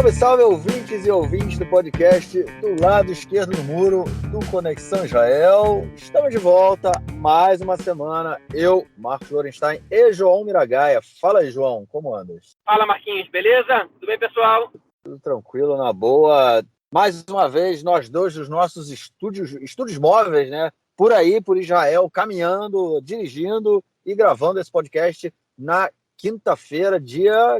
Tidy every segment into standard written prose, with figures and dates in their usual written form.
Salve, salve, ouvintes e ouvintes do podcast do lado esquerdo do muro do Conexão Israel. Estamos de volta, mais uma semana. Eu, Marcos Lorenstein e João Miragaia. Fala aí, João, como andas? Fala, Marquinhos, beleza? Tudo bem, pessoal? Tudo tranquilo, na boa. Mais uma vez, nós dois dos nossos estúdios móveis, né? Por aí, por Israel, caminhando, dirigindo e gravando esse podcast na quinta-feira,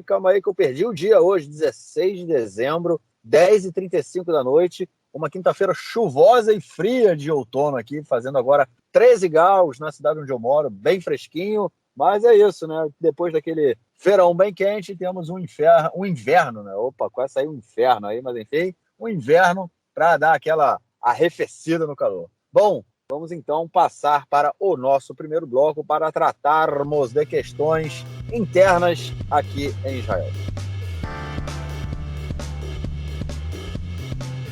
calma aí que eu perdi o dia hoje, 16 de dezembro, 10h35 da noite, uma quinta-feira chuvosa e fria de outono aqui, fazendo agora 13 graus na cidade onde eu moro, bem fresquinho, mas é isso, né? Depois daquele verão bem quente, temos um inverno, né? Opa, quase saiu um inferno aí, mas enfim, um inverno para dar aquela arrefecida no calor. Bom, vamos então passar para o nosso primeiro bloco para tratarmos de questões internas aqui em Israel.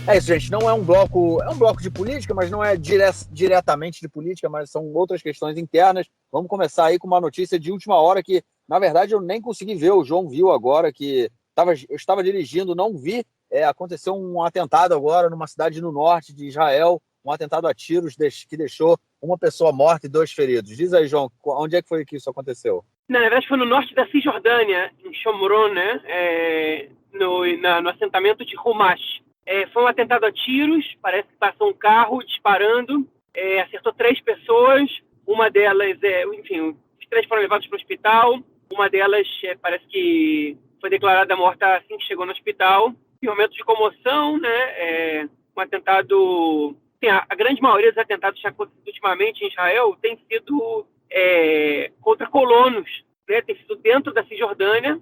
É isso, gente. Não é um bloco de política, mas não é diretamente de política, mas são outras questões internas. Vamos começar aí com uma notícia de última hora que, na verdade, eu nem consegui ver. O João viu agora que eu estava dirigindo, não vi. Aconteceu um atentado agora numa cidade no norte de Israel, um atentado a tiros que deixou uma pessoa morta e 2 feridos. Diz aí, João, onde é que foi que isso aconteceu? Na verdade, foi no norte da Cisjordânia, em Shomron, né? No assentamento de Humash. Foi um atentado a tiros, parece que passou um carro disparando, acertou 3 pessoas, uma delas, os 3 foram levados para o hospital, uma delas parece que foi declarada morta assim que chegou no hospital. Em momento de comoção, né? Um atentado... A grande maioria dos atentados que acontecido ultimamente em Israel tem sido contra colonos, né? Tem sido dentro da Cisjordânia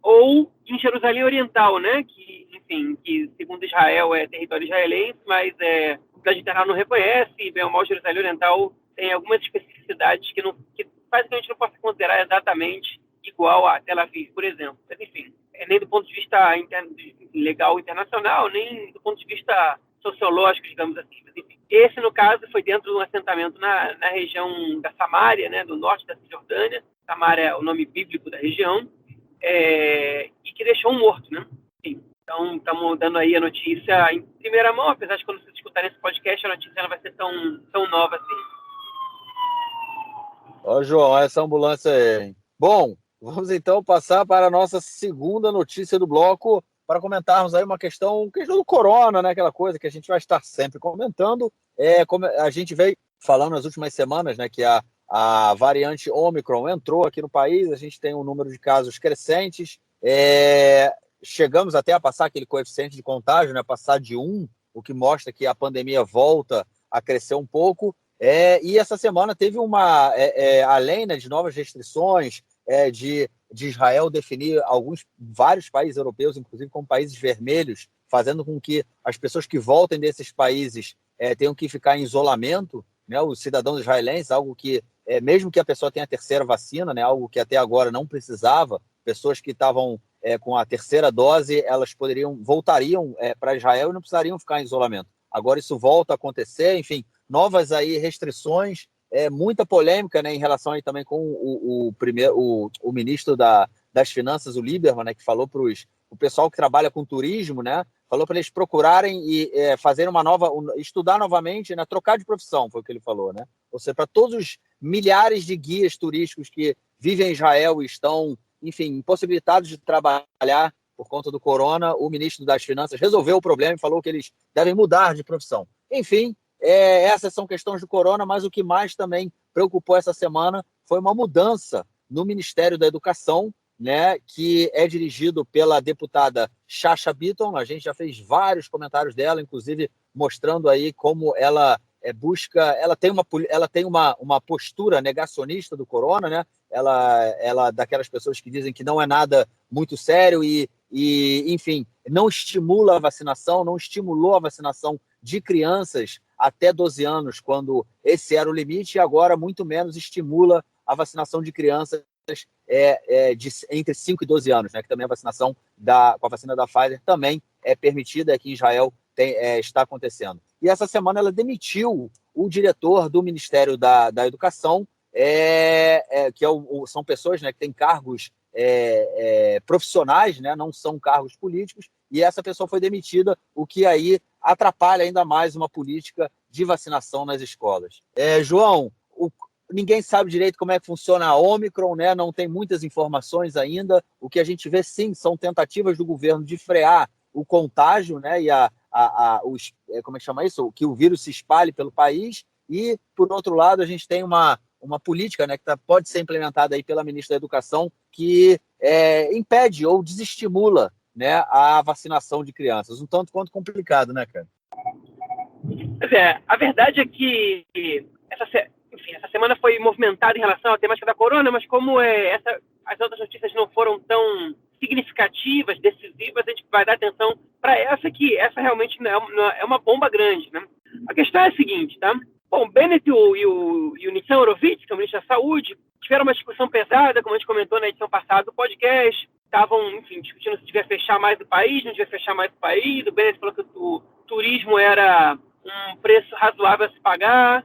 ou em Jerusalém Oriental, né? Que segundo Israel é território israelense, mas a comunidade internacional não reconhece, e bem ou mal Jerusalém Oriental tem algumas especificidades que faz que a gente não possa considerar exatamente igual a Tel Aviv, por exemplo. Mas, enfim, nem do ponto de vista legal internacional, nem do ponto de vista sociológico, digamos assim. Mas, enfim, esse, no caso, foi dentro de um assentamento na região da Samária, né, do norte da Cisjordânia. Samária é o nome bíblico da região, e que deixou um morto, né? Enfim, então, estamos dando aí a notícia em primeira mão, apesar de quando vocês escutarem esse podcast, a notícia não vai ser tão nova assim. Ó, João, essa ambulância aí. Bom, vamos então passar para a nossa segunda notícia do bloco, para comentarmos aí uma questão do corona, né? Aquela coisa que a gente vai estar sempre comentando. Como a gente veio falando nas últimas semanas, né? Que a variante Omicron entrou aqui no país, a gente tem um número de casos crescentes. Chegamos até a passar aquele coeficiente de contágio, né? Passar de 1, o que mostra que a pandemia volta a crescer um pouco. E essa semana teve além, né, de novas restrições, de Israel definir vários países europeus, inclusive como países vermelhos, fazendo com que as pessoas que voltem desses países tenham que ficar em isolamento, né, os cidadãos israelenses, algo que, mesmo que a pessoa tenha a terceira vacina, né, algo que até agora não precisava, pessoas que estavam com a terceira dose, elas voltariam para Israel e não precisariam ficar em isolamento. Agora isso volta a acontecer, enfim, novas aí restrições, muita polêmica, né, em relação aí também com o ministro das Finanças, o Lieberman, né, que falou para o pessoal que trabalha com turismo, né, falou para eles procurarem e fazerem estudar novamente, né, trocar de profissão, foi o que ele falou, né? Ou seja, para todos os milhares de guias turísticos que vivem em Israel e estão, enfim, impossibilitados de trabalhar por conta do corona, o ministro das Finanças resolveu o problema e falou que eles devem mudar de profissão. Enfim, essas são questões do corona, mas o que mais também preocupou essa semana foi uma mudança no Ministério da Educação, né, que é dirigido pela deputada Chacha Bitton. A gente já fez vários comentários dela, inclusive mostrando aí como ela ela tem uma postura negacionista do corona, né? Ela daquelas pessoas que dizem que não é nada muito sério e enfim, não estimula a vacinação, não estimulou a vacinação de crianças até 12 anos, quando esse era o limite, e agora muito menos estimula a vacinação de crianças entre 5 e 12 anos, né? Que também a vacinação com a vacina da Pfizer também é permitida, aqui em Israel está acontecendo. E essa semana ela demitiu o diretor do Ministério da Educação, que são pessoas, né, que têm cargos profissionais, né? Não são cargos políticos, e essa pessoa foi demitida, o que aí atrapalha ainda mais uma política de vacinação nas escolas. João, ninguém sabe direito como é que funciona a Ômicron, né? Não tem muitas informações ainda. O que a gente vê, sim, são tentativas do governo de frear o contágio, né? E como é que chama isso? Que o vírus se espalhe pelo país. E, por outro lado, a gente tem uma política, né, que pode ser implementada aí pela ministra da Educação, que impede ou desestimula, né, a vacinação de crianças. Um tanto quanto complicado, né, cara? A verdade é que essa semana foi movimentada em relação à temática da corona, mas como as outras notícias não foram tão significativas, decisivas, a gente vai dar atenção para que essa realmente é uma bomba grande, né? A questão é a seguinte, tá? Bom, Bennett e o Nitzan Horowitz, que é o ministro da Saúde, tiveram uma discussão pesada, como a gente comentou na edição passada do podcast. Estavam, enfim, discutindo se devia fechar mais o país, não devia fechar mais o país. O Bennett falou que o turismo era um preço razoável a se pagar.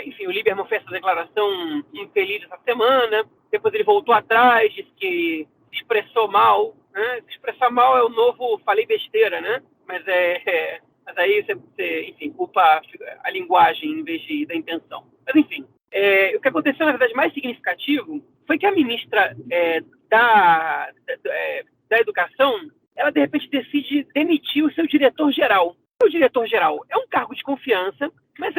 Enfim, o Lieberman fez essa declaração infeliz essa semana. Depois ele voltou atrás, disse que se expressou mal. Né? Se expressar mal é o novo falei besteira, né? Mas aí você, enfim, culpa a linguagem em vez da intenção. Mas, enfim, o que aconteceu, na verdade, mais significativo foi que a ministra da Educação, ela, de repente, decide demitir o seu diretor-geral. O diretor-geral é um cargo de confiança, mas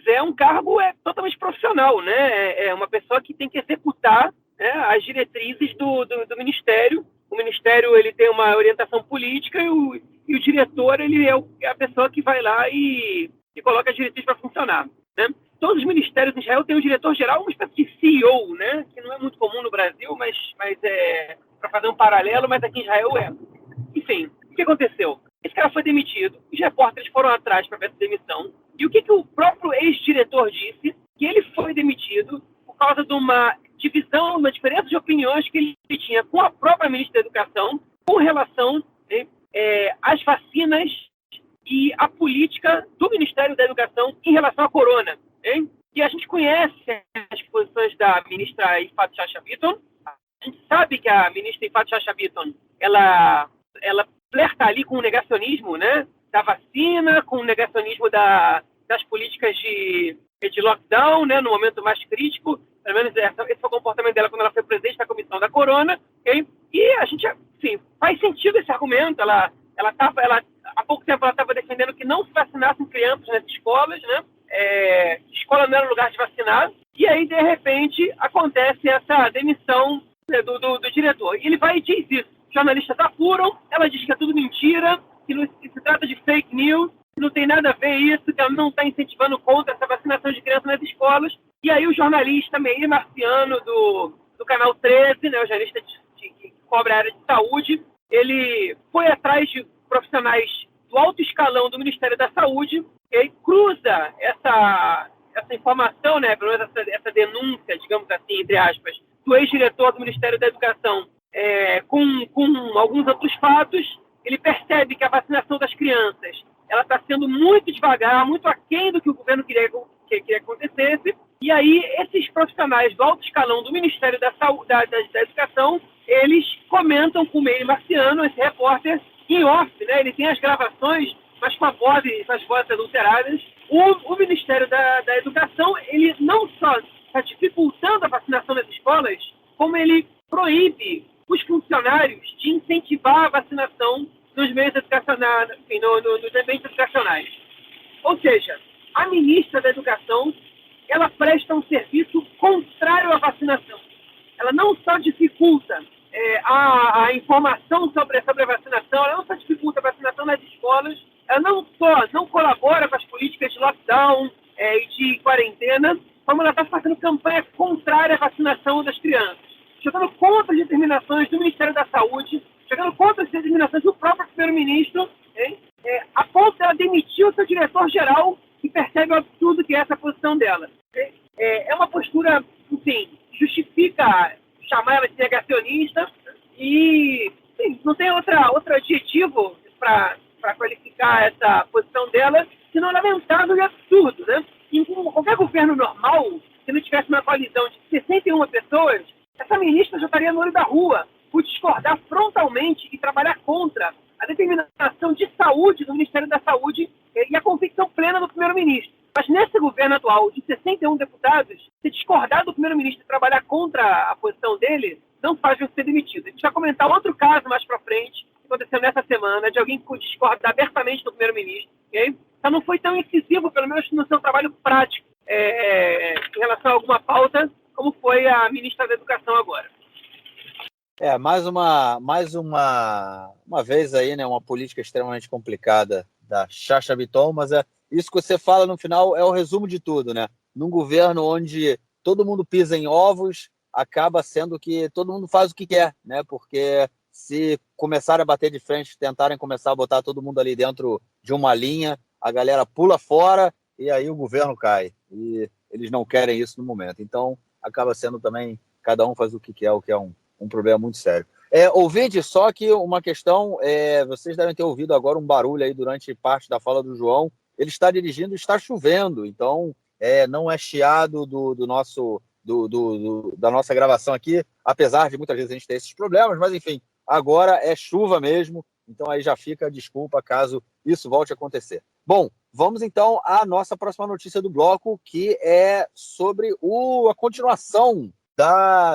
é um cargo totalmente profissional, né? É uma pessoa que tem que executar, né, as diretrizes do Ministério. O Ministério ele tem uma orientação política e o diretor ele é a pessoa que vai lá e coloca as diretrizes para funcionar, né? Todos os ministérios em Israel têm um diretor-geral, uma espécie de CEO, né? Que não é muito comum no Brasil, mas para fazer um paralelo, mas aqui em Israel é. Enfim, o que aconteceu? Esse cara foi demitido, os repórteres foram atrás para ver essa demissão, e o que o próprio ex-diretor disse? Que ele foi demitido por causa de uma divisão, uma diferença de opiniões que ele tinha com a própria ministra da Educação com relação às vacinas e a política do Ministério da Educação em relação à corona. Hein? E a gente conhece as posições da ministra Yifat Shasha Bitton. A gente sabe que a ministra Yifat Shasha Bitton, ela flerta ali com o negacionismo, né, da vacina, com o negacionismo das políticas de lockdown, né, no momento mais crítico. Pelo menos esse foi o comportamento dela quando ela foi presidente da comissão da corona. Okay? E a gente, assim, faz sentido esse argumento. Há pouco tempo ela estava defendendo que não se vacinassem crianças nas escolas, né? Escola não era lugar de vacinar. E aí, de repente, acontece essa demissão, né, do diretor. E ele vai e diz isso. Os jornalistas apuram, ela diz que é tudo mentira, que se trata de fake news, que não tem nada a ver isso, que ela não está incentivando contra essa vacinação de crianças nas escolas. E aí o jornalista Meir Marciano, do Canal 13, né, o jornalista que cobre a área de saúde, ele foi atrás de profissionais do alto escalão do Ministério da Saúde e cruza essa informação, né, pelo menos essa denúncia, digamos assim, entre aspas, do ex-diretor do Ministério da Educação com alguns outros fatos. Ele percebe que a vacinação das crianças ela está sendo muito devagar, muito aquém do que o governo queria que acontecesse. E aí, esses profissionais do alto escalão do Ministério da Saúde, da Educação, eles comentam com o Meir Marciano, esse repórter, em off, né? Ele tem as gravações, mas com as vozes adulteradas. O Ministério da Educação, ele não só está dificultando a vacinação nas escolas, como ele proíbe os funcionários de incentivar a vacinação nos meios educacionais, enfim, nos eventos educacionais. Ou seja, a ministra da Educação, ela presta um serviço contrário à vacinação. Ela não só dificulta a informação sobre a vacinação, ela não só dificulta a vacinação nas escolas, ela não só não colabora com as políticas de lockdown e de quarentena, como ela está fazendo campanha contrária à vacinação das crianças, jogando contra as determinações do Ministério da Saúde, jogando contra as determinações do próprio primeiro-ministro, a ponto de ela demitir o seu diretor-geral, que percebe o absurdo que é essa posição dela. É uma postura, enfim, justifica chamar ela de negacionista e, enfim, não tem outro adjetivo para qualificar essa posição dela, senão lamentável e absurdo, né? Em qualquer governo normal, se não tivesse uma coalizão de 61 pessoas, essa ministra já estaria no olho da rua por discordar frontalmente e trabalhar contra a determinação de saúde do Ministério da Saúde e a convicção plena do primeiro-ministro. Mas nesse governo atual, de 61 deputados, se discordar do primeiro-ministro e trabalhar contra a posição dele, não faz você ser demitido. A gente vai comentar outro caso mais para frente, que aconteceu nessa semana, de alguém que discorda abertamente do primeiro-ministro. Okay? Então não foi tão incisivo, pelo menos no seu trabalho prático, em relação a alguma pauta, como foi a ministra da Educação agora. Mais uma vez aí, né, uma política extremamente complicada da Chacha Bitton, mas isso que você fala no final é o resumo de tudo, né? Num governo onde todo mundo pisa em ovos, acaba sendo que todo mundo faz o que quer, né? Porque se começarem a bater de frente, tentarem começar a botar todo mundo ali dentro de uma linha, a galera pula fora e aí o governo cai. E eles não querem isso no momento. Então, acaba sendo também, cada um faz o que quer, o que é um problema muito sério. Ouvinte, só que uma questão, vocês devem ter ouvido agora um barulho aí durante parte da fala do João. Ele está dirigindo, está chovendo, então não é chiado da nossa gravação aqui, apesar de muitas vezes a gente ter esses problemas, mas enfim, agora é chuva mesmo, então aí já fica a desculpa caso isso volte a acontecer. Bom, vamos então à nossa próxima notícia do bloco, que é sobre a continuação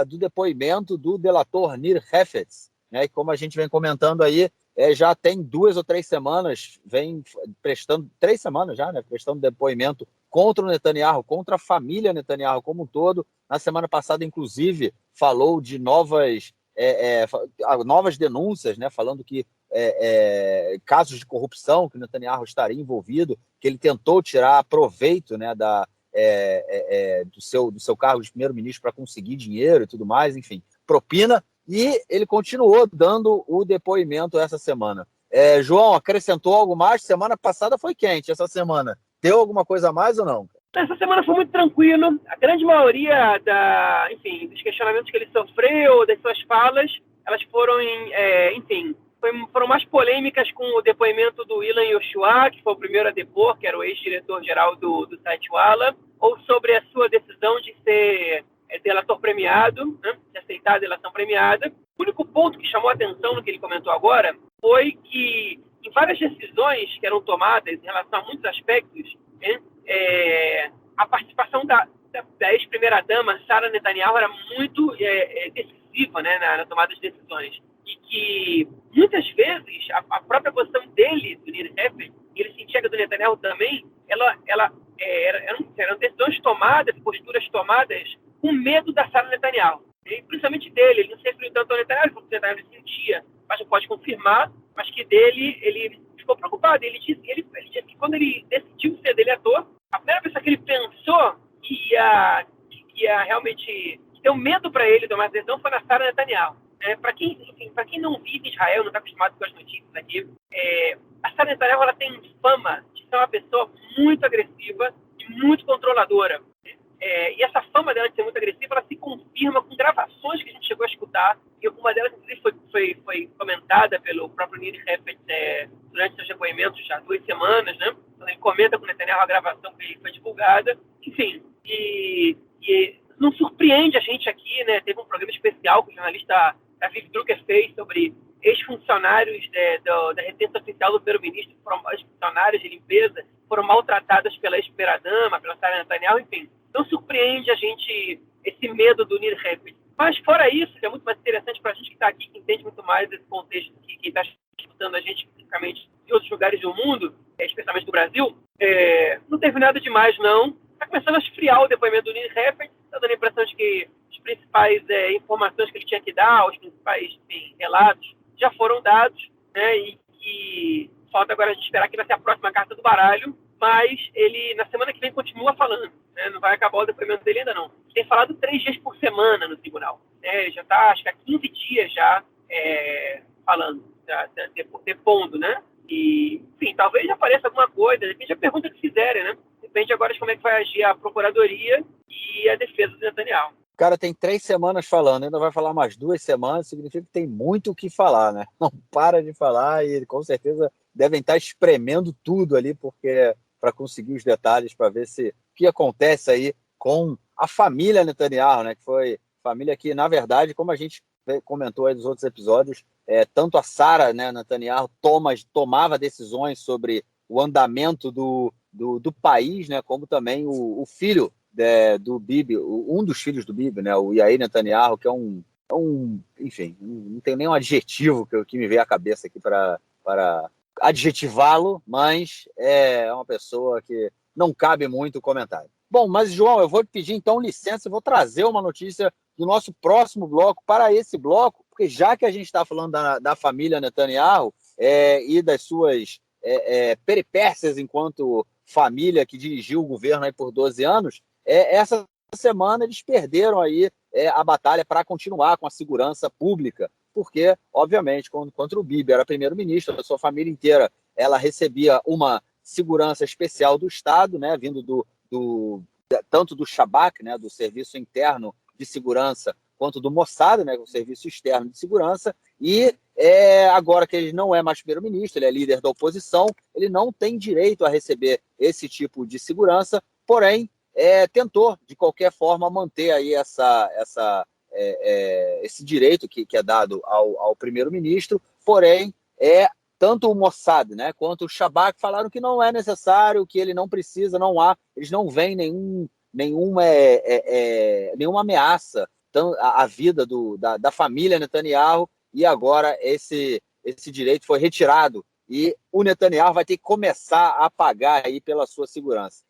do depoimento do delator Nir Hefetz, né? E como a gente vem comentando aí, já tem 2 ou 3 semanas, vem prestando 3 semanas já, né? Prestando depoimento contra o Netanyahu, contra a família Netanyahu como um todo. Na semana passada, inclusive, falou de novas denúncias, né? Falando que casos de corrupção que o Netanyahu estaria envolvido, que ele tentou tirar proveito, né, do seu cargo de primeiro-ministro para conseguir dinheiro e tudo mais, enfim, propina, e ele continuou dando o depoimento essa semana. João, acrescentou algo mais? Semana passada foi quente, essa semana deu alguma coisa a mais ou não? Essa semana foi muito tranquilo. A grande maioria dos questionamentos que ele sofreu, das suas falas, elas foram foram mais polêmicas com o depoimento do Ilan Yoshua, que foi o primeiro a depor, que era o ex-diretor-geral do site Walla, ou sobre a sua decisão de ser delator premiado, né, de aceitar a delação premiada. O único ponto que chamou a atenção no que ele comentou agora foi que, em várias decisões que eram tomadas em relação a muitos aspectos, né, a participação da ex-primeira-dama, Sara Netanyahu, era muito decisiva, né, na tomada de decisões. E que, muitas vezes, a própria posição dele, do Nir Hefetz, e ele sentia que do Netanyahu também, eram decisões tomadas, posturas tomadas, com medo da Sara Netanyahu. E, principalmente dele, ele não se referiu tanto ao Netanyahu, porque o Netanyahu ele sentia, mas não pode confirmar, mas que dele, ele ficou preocupado. Ele disse que quando ele decidiu ser delator, a primeira pessoa que ele pensou que ia realmente ter um medo para ele tomar decisão foi na Sara Netanyahu. Para quem não vive em Israel, não está acostumado com as notícias aqui, a Sara Netanyahu ela tem fama de ser uma pessoa muito agressiva e muito controladora. E essa fama dela de ser muito agressiva, ela se confirma com gravações que a gente chegou a escutar, e alguma delas, inclusive, foi comentada pelo próprio Nir Hefetz durante seus depoimentos já há 2 semanas, né? Quando ele comenta com o Netanyahu a gravação que foi divulgada. Enfim, e não surpreende a gente aqui, né? Teve um programa especial que o jornalista Aviv Drucker fez sobre ex-funcionários da residência oficial do primeiro-ministro, ex-funcionários de limpeza, foram maltratadas pela ex-primeira-dama, pela Sara Netanyahu, enfim. Não surpreende a gente esse medo do Nir Hefetz. Mas fora isso, que é muito mais interessante para a gente que está aqui, que entende muito mais desse contexto, que está escutando a gente especificamente de outros lugares do mundo, especialmente do Brasil, não teve nada demais, não. Está começando a esfriar o depoimento do Nir Hefetz, está dando a impressão de que as principais informações que ele tinha que dar, os principais relatos, já foram dados, né? E falta agora a gente esperar que vai ser a próxima carta do baralho, mas ele, na semana que vem, continua falando, né? Não vai acabar o depoimento dele ainda não. Tem falado 3 dias por semana no tribunal, né? Ele já está, acho que há 15 dias já falando, já depondo, né? E, enfim, talvez apareça alguma coisa, depende da pergunta que fizerem, né? Depende agora de como é que vai agir a Procuradoria e a defesa do Netanyahu. O cara tem 3 semanas falando, ainda vai falar mais 2 semanas, significa que tem muito o que falar, né? Não para de falar e com certeza devem estar espremendo tudo ali, porque para conseguir os detalhes, para ver o que acontece aí com a família Netanyahu, né? Que foi Família que, na verdade, como a gente comentou aí nos outros episódios, tanto a Sara, né, Netanyahu, tomava decisões sobre o andamento do país, né, como também o filho do Bibi, um dos filhos do Bibi, né, o Yair Netanyahu, que enfim, não tem nenhum adjetivo que me veio à cabeça aqui para adjetivá-lo, mas é uma pessoa que não cabe muito o comentário. Bom, mas João, eu vou te pedir então licença, eu vou trazer uma notícia do nosso próximo bloco para esse bloco, porque já que a gente está falando da família Netanyahu e das suas peripécias enquanto família que dirigiu o governo aí por 12 anos, essa semana eles perderam aí a batalha para continuar com a segurança pública, porque, obviamente, quando o Bibi era primeiro-ministro, a sua família inteira ela recebia uma segurança especial do Estado, né, vindo tanto do Shabak, né, do Serviço Interno de Segurança, quanto do Mossad, né, o Serviço Externo de Segurança, e agora que ele não é mais primeiro-ministro, ele é líder da oposição, ele não tem direito a receber esse tipo de segurança, porém, tentou, de qualquer forma, manter aí esse direito que é dado ao primeiro-ministro, porém, tanto o Mossad, né, quanto o Shabak falaram que não é necessário, que ele não precisa, eles não veem nenhuma ameaça à vida da família Netanyahu, e agora esse direito foi retirado e o Netanyahu vai ter que começar a pagar aí pela sua segurança.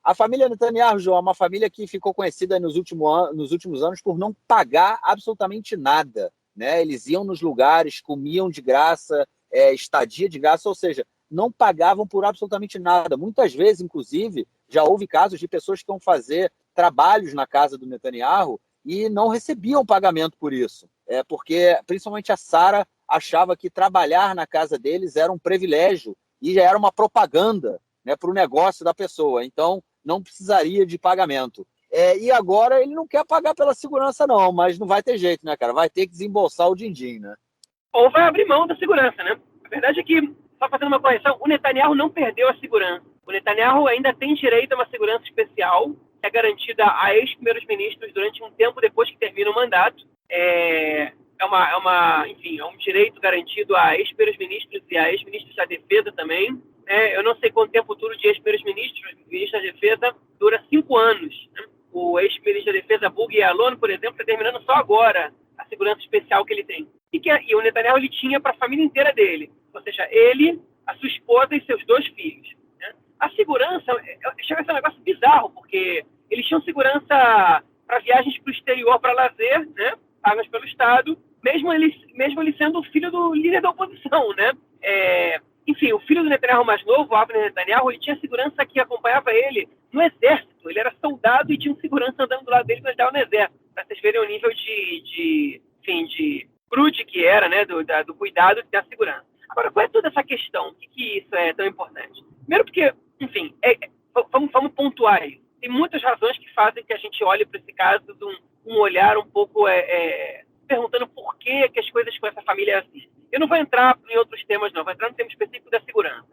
A família Netanyahu, João, é uma família que ficou conhecida nos últimos anos por não pagar absolutamente nada, né? Eles iam nos lugares, comiam de graça, estadia de graça, ou seja, não pagavam por absolutamente nada. Muitas vezes, inclusive, já houve casos de pessoas que iam fazer trabalhos na casa do Netanyahu e não recebiam pagamento por isso, porque principalmente a Sara achava que trabalhar na casa deles era um privilégio e já era uma propaganda, né, para o negócio da pessoa, então não precisaria de pagamento. E agora ele não quer pagar pela segurança não, mas não vai ter jeito, né, cara? Vai ter que desembolsar o din-din, né? Ou vai abrir mão da segurança, né? A verdade é que, só fazendo uma correção, o Netanyahu não perdeu a segurança. O Netanyahu ainda tem direito a uma segurança especial, que é garantida a ex-primeiros ministros durante um tempo depois que termina o mandato. Enfim, é um direito garantido a ex-primeiros ministros e a ex-ministros da defesa também. Eu não sei quanto tempo dura de ex-primeiros ministros, ministro da defesa dura 5 anos. Né? O ex-ministro da defesa, Bogi Ya'alon, por exemplo, está terminando só agora a segurança especial que ele tem. E o Netanyahu ele tinha para a família inteira dele, ou seja, ele, a sua esposa e seus 2 filhos. Né? A segurança chega a ser um negócio bizarro, porque eles tinham segurança para viagens para o exterior, para lazer, né? Pagas pelo Estado, mesmo ele sendo o filho do líder da oposição. Né? Enfim, o filho do Netanyahu mais novo, Avner Netanyahu, ele tinha segurança que acompanhava ele no exército. Ele era soldado e tinha um segurança andando do lado dele quando ele estava no exército, para vocês verem o nível de crude que era, né, do cuidado da segurança. Agora, qual é toda essa questão? Por que isso é tão importante? Primeiro porque, enfim, vamos pontuar aí. Tem muitas razões que fazem que a gente olhe para esse caso de um olhar um pouco perguntando por que as coisas com essa família é assim. Eu não vou entrar em outros temas, não. Vou entrar no tema específico da segurança.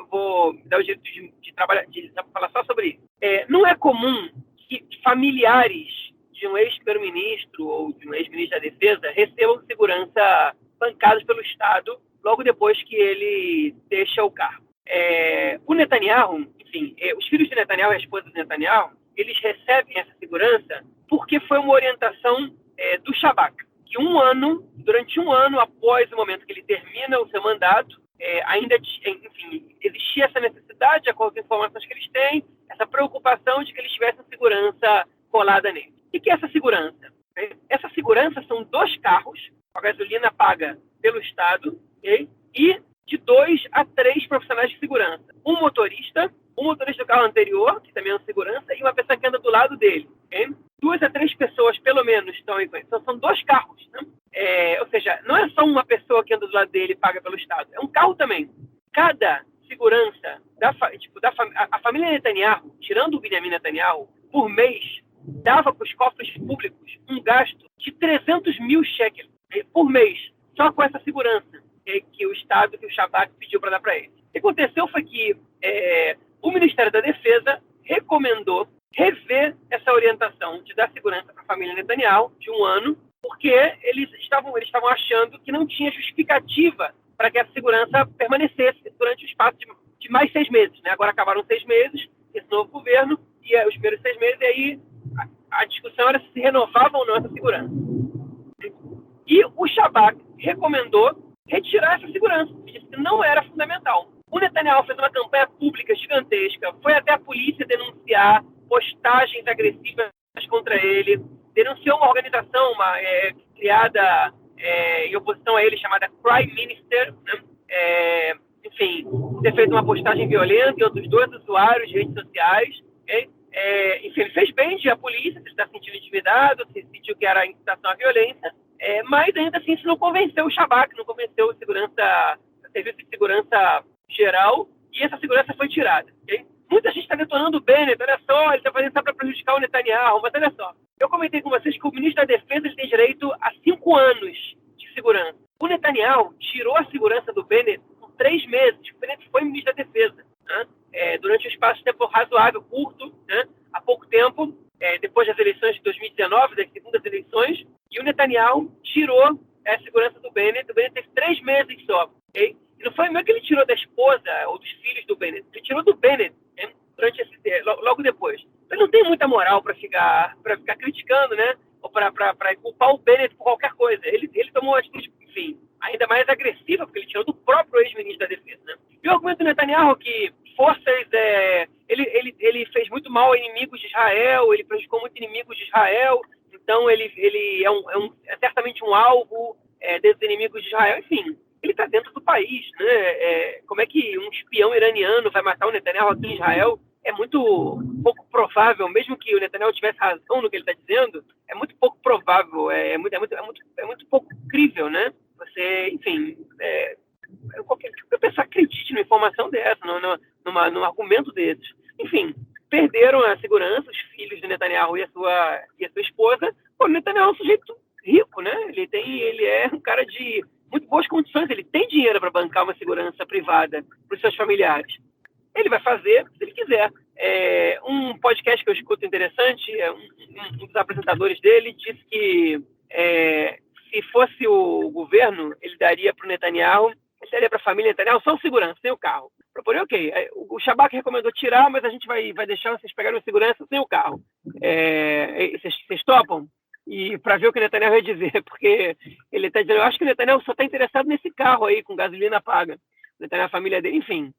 Vou dar o jeito de trabalhar, de falar só sobre isso. Não é comum que familiares de um ex-primeiro-ministro ou de um ex-ministro da defesa recebam segurança bancados pelo Estado logo depois que ele deixa o cargo. O Netanyahu, enfim, os filhos de Netanyahu e a esposa de Netanyahu, eles recebem essa segurança porque foi uma orientação do Shabak, que durante um ano após o momento que ele termina o seu mandato, ainda, enfim, existia essa necessidade, de acordo com as informações que eles têm, essa preocupação de que eles tivessem segurança colada nele. O que é essa segurança? Essa segurança são 2 carros, a gasolina paga pelo Estado, okay? E de 2 a 3 profissionais de segurança. Um motorista do carro anterior, que também é uma segurança, e uma pessoa que anda do lado dele. Okay? 2 a 3 pessoas, pelo menos, estão aí com ele. Então, são 2 carros. Né? Ou seja, não é só uma pessoa que anda do lado dele e paga pelo Estado. É um carro também. Cada segurança, a família Netanyahu, tirando o Benjamin Netanyahu, por mês, dava para os cofres públicos um gasto de 300 mil shekels por mês, só com essa segurança que o Estado, que o Shabak pediu para dar para eles. O que aconteceu foi que o Ministério da Defesa recomendou rever essa orientação de dar segurança para família Netanyahu, de 1 ano, porque eles estavam achando que não tinha justificativa para que a segurança permanecesse durante o espaço de mais 6 meses. Né? Agora acabaram 6 meses, esse novo governo, e os primeiros 6 meses, e aí a discussão era se renovava ou não essa segurança. E o Shabak recomendou retirar essa segurança, disse que não era fundamental. O Netanyahu fez uma campanha pública gigantesca, foi até a polícia denunciar postagens agressivas contra ele, denunciou uma organização criada em oposição a ele, chamada Crime Minister, né? Enfim, ter feito uma postagem violenta em outros 2 usuários de redes sociais. Okay? Enfim, ele fez bem de a polícia, se está se sentindo intimidado, se sentiu que era incitação à violência, mas ainda assim isso não convenceu o Shabak, não convenceu o serviço de segurança geral, e essa segurança foi tirada. Okay? Muita gente está detonando o Bennett, olha só, ele está fazendo isso para prejudicar o Netanyahu, mas olha só, eu comentei com vocês que o ministro da Defesa ele tem direito a 5 anos de segurança. O Netanyahu tirou a segurança do Bennett por 3 meses. O Bennett foi ministro da Defesa, né? Durante um espaço de tempo razoável, curto, né? Há pouco tempo, depois das eleições de 2019, das segundas eleições, e o Netanyahu tirou a segurança do Bennett. O Bennett teve 3 meses só. Okay? E não foi mesmo que ele tirou da esposa ou dos filhos do Bennett, ele tirou do Bennett, né? Durante logo depois. Ele não tem muita moral para ficar criticando, né? Ou para culpar o Bennett por qualquer coisa. Ele tomou uma atitude, enfim, ainda mais agressiva, porque ele tirou do próprio ex-ministro da Defesa. Né? E o argumento do Netanyahu que forças... Ele fez muito mal a inimigos de Israel, ele prejudicou muito inimigos de Israel, então ele é certamente um alvo desses inimigos de Israel. Enfim, ele está dentro do país. Né? Como é que um espião iraniano vai matar o Netanyahu aqui em Israel? É muito pouco provável, mesmo que o Netanyahu tivesse razão no que ele está dizendo, é muito pouco provável, é muito pouco crível, né? Você, enfim, qualquer pessoa acredite numa informação dessa, num argumento desses. Enfim, perderam a segurança, os filhos do Netanyahu e a sua esposa. O Netanyahu é um sujeito rico, né? Ele é um cara de muito boas condições, ele tem dinheiro para bancar uma segurança privada para os seus familiares. Ele vai fazer se ele quiser. Um podcast que eu escuto interessante, um dos apresentadores dele disse que se fosse o governo, ele daria para o Netanyahu, ele daria para a família Netanyahu só o segurança, sem o carro. Proporei, ok. O Shabak recomendou tirar, mas a gente vai deixar vocês pegarem o segurança sem o carro. Vocês topam? E para ver o que o Netanyahu vai dizer, porque ele está dizendo, eu acho que o Netanyahu só está interessado nesse carro aí, com gasolina paga. O Netanyahu, a família dele, enfim.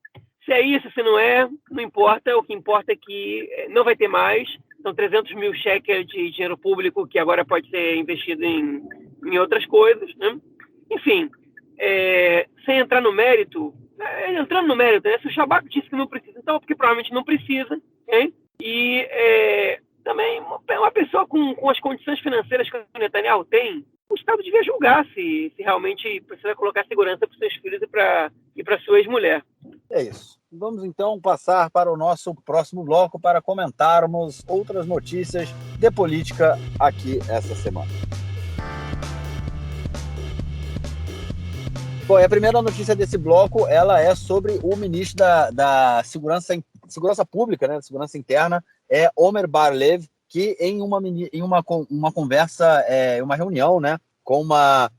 Se é isso, se não é, não importa. O que importa é que não vai ter mais. São 300 mil shekels de dinheiro público que agora pode ser investido em outras coisas, né? Enfim, sem entrar no mérito, né? Se o Shabak disse que não precisa, então porque provavelmente não precisa, hein? E também uma pessoa com as condições financeiras que o Netanyahu tem, o Estado devia julgar se realmente precisa colocar segurança para os seus filhos e para sua ex-mulher. É isso. Vamos então passar para o nosso próximo bloco para comentarmos outras notícias de política aqui essa semana. Bom, a primeira notícia desse bloco, ela é sobre o ministro da Segurança Pública, né, Segurança Interna, Omer Bar-Lev, que em uma conversa, uma reunião, né, com uma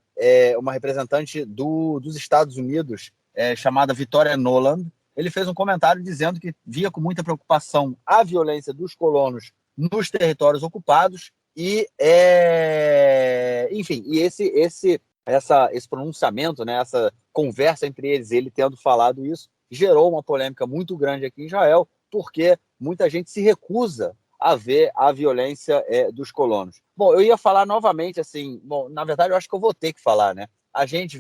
representante dos Estados Unidos, chamada Victoria Nuland, ele fez um comentário dizendo que via com muita preocupação a violência dos colonos nos territórios ocupados e, enfim, e esse pronunciamento, né, essa conversa entre eles, ele tendo falado isso, gerou uma polêmica muito grande aqui em Israel, porque muita gente se recusa a ver a violência dos colonos. Bom, eu ia falar novamente, assim, na verdade eu acho que eu vou ter que falar, né? A gente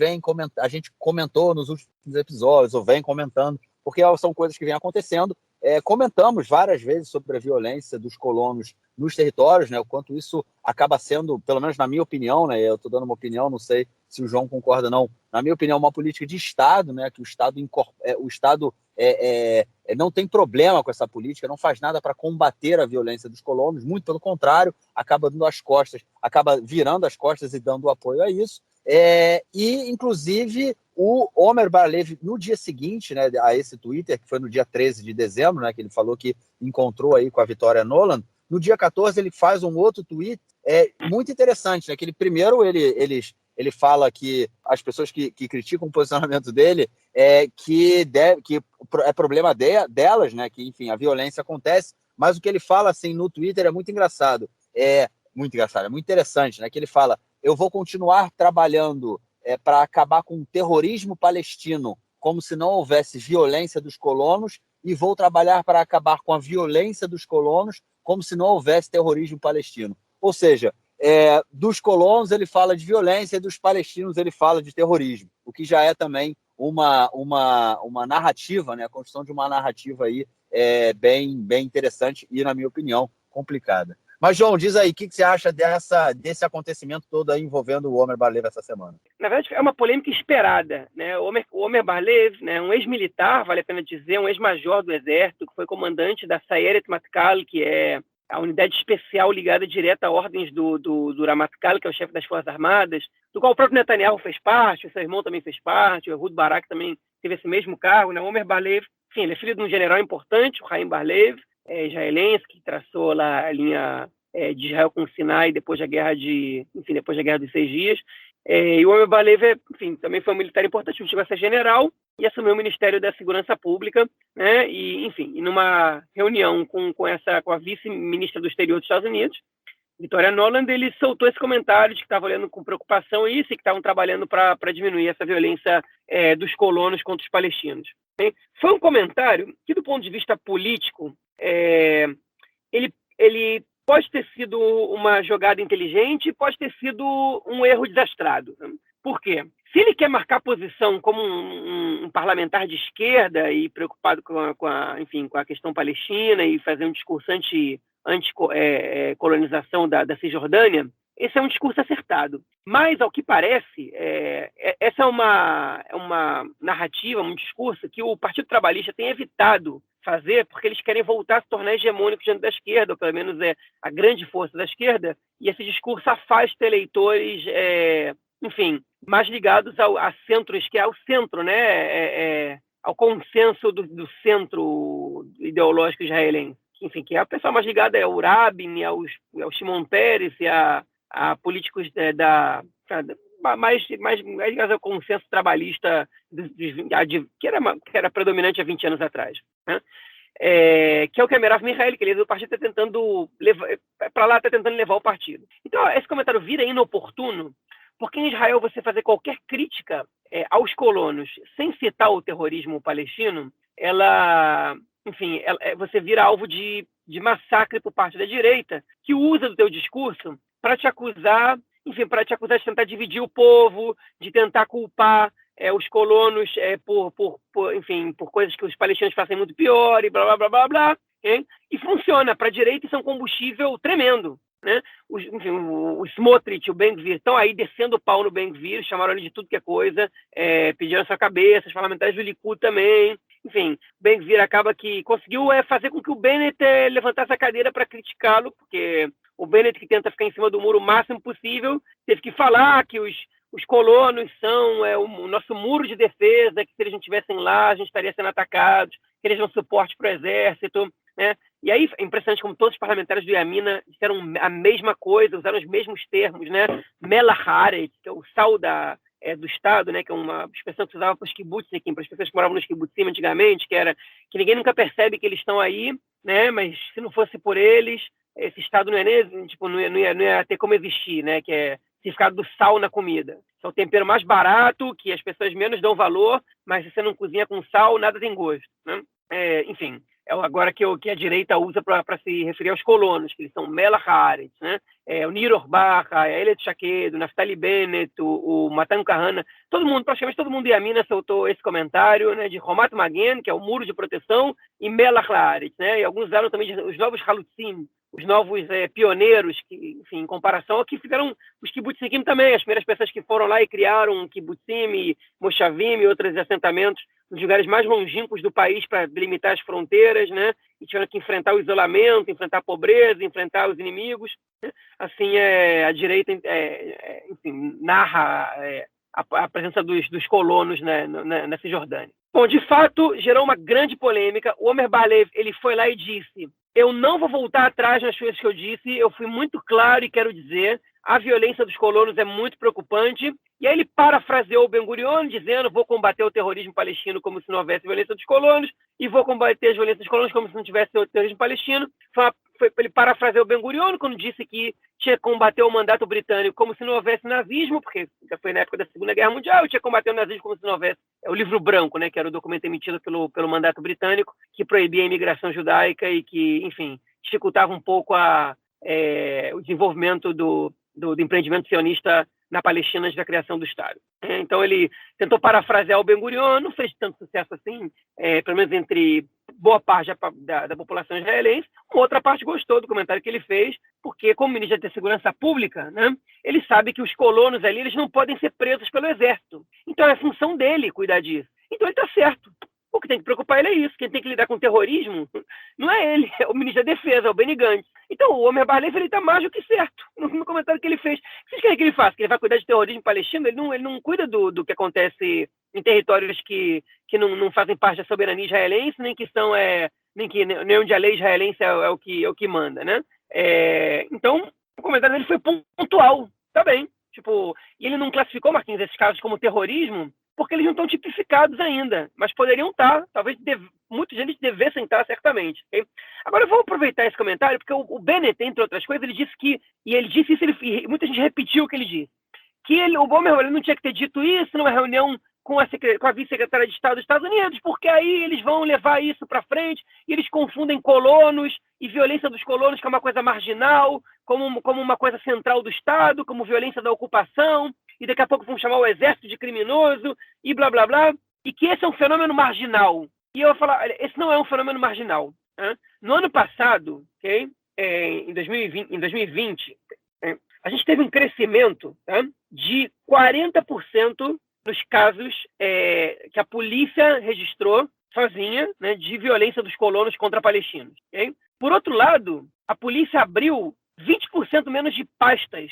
comentou nos últimos episódios, ou vem comentando, porque são coisas que vêm acontecendo. Comentamos várias vezes sobre a violência dos colonos nos territórios, né? O quanto isso acaba sendo, pelo menos na minha opinião, né? Eu estou dando uma opinião, não sei se o João concorda ou não, na minha opinião, uma política de Estado, né? Que o Estado não tem problema com essa política, não faz nada para combater a violência dos colonos, muito pelo contrário, acaba virando as costas e dando apoio a isso. E, inclusive, o Omer Bar-Lev, no dia seguinte, né, a esse Twitter, que foi no dia 13 de dezembro, né, que ele falou que encontrou aí com a Victoria Nuland, No dia 14 ele faz um outro tweet muito interessante, né? Que ele fala que as pessoas que criticam o posicionamento dele que é problema delas, né? Que, enfim, a violência acontece, mas o que ele fala assim no Twitter é muito engraçado. É muito interessante, né? Que ele fala: eu vou continuar trabalhando para acabar com o terrorismo palestino como se não houvesse violência dos colonos, e vou trabalhar para acabar com a violência dos colonos como se não houvesse terrorismo palestino. Ou seja, dos colonos ele fala de violência e dos palestinos ele fala de terrorismo, o que já é também uma narrativa, né? A construção de uma narrativa aí bem interessante e, na minha opinião, complicada. Mas, João, diz aí, o que você acha desse acontecimento todo aí envolvendo o Omer Bar-Lev essa semana? Na verdade, é uma polêmica esperada, né? O Omer Bar-Lev, né, um ex-militar, vale a pena dizer, um ex-major do Exército, que foi comandante da Sayeret Matkal, que é a unidade especial ligada direta a ordens do Ramatkal, que é o chefe das Forças Armadas, do qual o próprio Netanyahu fez parte, o seu irmão também fez parte, o Ehud Barak também teve esse mesmo cargo, né? O Omer Bar-Lev, enfim, ele é filho de um general importante, o Chaim Bar-Lev, israelense, que traçou lá a linha de Israel com o Sinai depois da guerra dos 6 dias. E o Omer Bar-Lev, enfim, também foi um militar importante, chegou a ser general e assumiu o Ministério da Segurança Pública, né? E, enfim, numa reunião com a vice-ministra do Exterior dos Estados Unidos, Victoria Nuland, ele soltou esse comentário de que estava olhando com preocupação isso e que estavam trabalhando para diminuir essa violência dos colonos contra os palestinos. Foi um comentário que, do ponto de vista político, ele pode ter sido uma jogada inteligente, pode ter sido um erro desastrado. Por quê? Se ele quer marcar posição como um parlamentar de esquerda e preocupado com a questão palestina e fazer um discurso anti-colonização da Cisjordânia, esse é um discurso acertado. Mas, ao que parece, essa é uma narrativa, um discurso que o Partido Trabalhista tem evitado fazer, porque eles querem voltar a se tornar hegemônicos diante da esquerda, ou pelo menos é a grande força da esquerda, e esse discurso afasta eleitores, mais ligados a centros, que é ao centro, né? Ao consenso do centro ideológico israelense. Enfim, que é a pessoa mais ligada ao Rabin, ao Shimon Peres e a políticos mais ligados ao consenso trabalhista que era predominante há 20 anos atrás, né? Que é o que a Merav Michaeli, que ele do partido, está tentando levar o partido. Então, esse comentário vira inoportuno, porque em Israel você fazer qualquer crítica aos colonos sem citar o terrorismo palestino, você vira alvo de massacre por parte da direita, que usa do teu discurso para te acusar de tentar dividir o povo, de tentar culpar os colonos por coisas que os palestinos fazem muito pior e blá, blá, blá, blá, blá. Hein? E funciona. Para a direita isso é um combustível tremendo. Né? O Smotrich, o Ben-Gvir, estão aí descendo o pau no Ben-Gvir, chamaram ele de tudo que é coisa, pediram a sua cabeça, os parlamentares do Likud também. Enfim, Ben-Gvir acaba que conseguiu fazer com que o Bennett levantasse a cadeira para criticá-lo, porque o Bennett, que tenta ficar em cima do muro o máximo possível, teve que falar que os colonos são o nosso muro de defesa, que se eles não estivessem lá, a gente estaria sendo atacados, que eles dão suporte para o exército, né? E aí é impressionante como todos os parlamentares do Yamina disseram a mesma coisa, usaram os mesmos termos, né? Melach haaretz, que é o sal do Estado, né? Que é uma expressão que se usava para os kibbutzim, para as pessoas que moravam nos kibbutzim antigamente, que era que ninguém nunca percebe que eles estão aí, né? Mas se não fosse por eles, esse Estado não ia ter como existir, né? Que é o significado do sal na comida. É o tempero mais barato, que as pessoas menos dão valor, mas se você não cozinha com sal, nada tem gosto, né? Enfim, agora que a direita usa para se referir aos colonos, que eles são Melach haaretz, né? O Nir Orbach, a Eilert Shaked, o Naftali Bennett, o Matan Kahana, praticamente todo mundo em Yamina soltou esse comentário, né, de Homat Magen, que é o muro de proteção, e Melach haaretz, né? E alguns usaram também os novos Halutzim, os novos pioneiros, que, enfim, em comparação ao que fizeram os kibbutzim também, as primeiras pessoas que foram lá e criaram kibbutzim, moshavim e outros assentamentos nos lugares mais longínquos do país para delimitar as fronteiras, né? E tiveram que enfrentar o isolamento, enfrentar a pobreza, enfrentar os inimigos, né? Assim, a direita, enfim, narra a presença dos colonos, né, na Cisjordânia. Bom, de fato, gerou uma grande polêmica. O Omer Bar-Lev, ele foi lá e disse: eu não vou voltar atrás nas coisas que eu disse, eu fui muito claro e quero dizer, a violência dos colonos é muito preocupante. E aí ele parafraseou o Ben-Gurion, dizendo: vou combater o terrorismo palestino como se não houvesse violência dos colonos, e vou combater as violências dos colonos como se não tivesse o terrorismo palestino. Ele parafraseou o Ben-Gurion quando disse que tinha que combater o mandato britânico como se não houvesse nazismo, porque já foi na época da Segunda Guerra Mundial, tinha que combater o nazismo como se não houvesse o livro branco, né, que era o documento emitido pelo mandato britânico, que proibia a imigração judaica e que, enfim, dificultava um pouco o desenvolvimento do empreendimento sionista na Palestina antes da criação do Estado. Então ele tentou parafrasear o Ben-Gurion, não fez tanto sucesso assim, pelo menos entre boa parte da população israelense. Outra parte gostou do comentário que ele fez, porque como ministro da Segurança Pública, né, ele sabe que os colonos ali eles não podem ser presos pelo exército. Então é função dele cuidar disso. Então ele está certo. O que tem que preocupar ele é isso. Quem tem que lidar com o terrorismo não é ele, é o ministro da Defesa, é o Benny Gantz. Então o Omer Bar-Lev está mais do que certo no comentário que ele fez. O que vocês querem que ele faça? Que ele vai cuidar de terrorismo palestino? Ele não cuida do que acontece em territórios que não fazem parte da soberania israelense, nem nem onde a lei israelense é o que manda, né? Então o comentário dele foi pontual, tá bem. E ele não classificou, Marquinhos, esses casos como terrorismo, porque eles não estão tipificados ainda, mas poderiam estar, talvez muitos deles devessem estar, certamente. Okay? Agora eu vou aproveitar esse comentário, porque o Bennett, entre outras coisas, ele disse isso, muita gente repetiu o que ele disse, que o Omer não tinha que ter dito isso numa reunião com a vice-secretária de Estado dos Estados Unidos, porque aí eles vão levar isso para frente e eles confundem colonos e violência dos colonos, que é uma coisa marginal, como uma coisa central do Estado, como violência da ocupação, e daqui a pouco vão chamar o exército de criminoso, e blá, blá, blá, e que esse é um fenômeno marginal. E eu vou falar, esse não é um fenômeno marginal. Né? No ano passado, okay, em 2020, a gente teve um crescimento de 40% nos casos que a polícia registrou sozinha, né, de violência dos colonos contra palestinos. Okay? Por outro lado, a polícia abriu 20% menos de pastas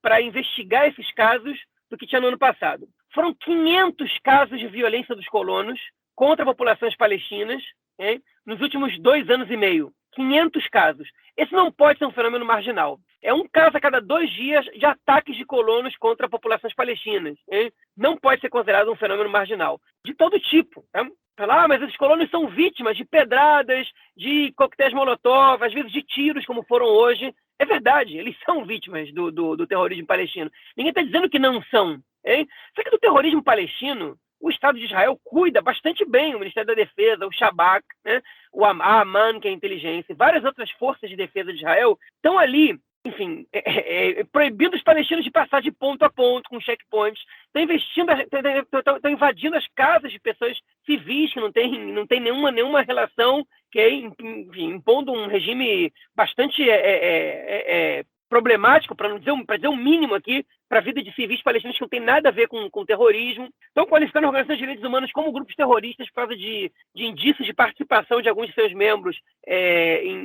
para investigar esses casos do que tinha no ano passado. Foram 500 casos de violência dos colonos contra populações palestinas, okay, nos últimos 2 anos e meio. 500 casos. Esse não pode ser um fenômeno marginal. É um caso a cada 2 dias de ataques de colonos contra populações palestinas. Okay? Não pode ser considerado um fenômeno marginal. De todo tipo. Tá? Mas esses colonos são vítimas de pedradas, de coquetéis molotov, às vezes de tiros, como foram hoje. É verdade, eles são vítimas do terrorismo palestino. Ninguém está dizendo que não são. Hein? Só que do terrorismo palestino, o Estado de Israel cuida bastante bem, o Ministério da Defesa, o Shabak, né? O Aman, que é a inteligência, e várias outras forças de defesa de Israel estão ali, enfim, proibindo os palestinos de passar de ponto a ponto com checkpoints, estão invadindo as casas de pessoas civis que não tem nenhuma relação, enfim, impondo um regime bastante problemático, para dizer o mínimo aqui, para a vida de civis palestinos que não tem nada a ver com terrorismo. Estão qualificando organizações de direitos humanos como grupos terroristas por causa de indícios de participação de alguns de seus membros,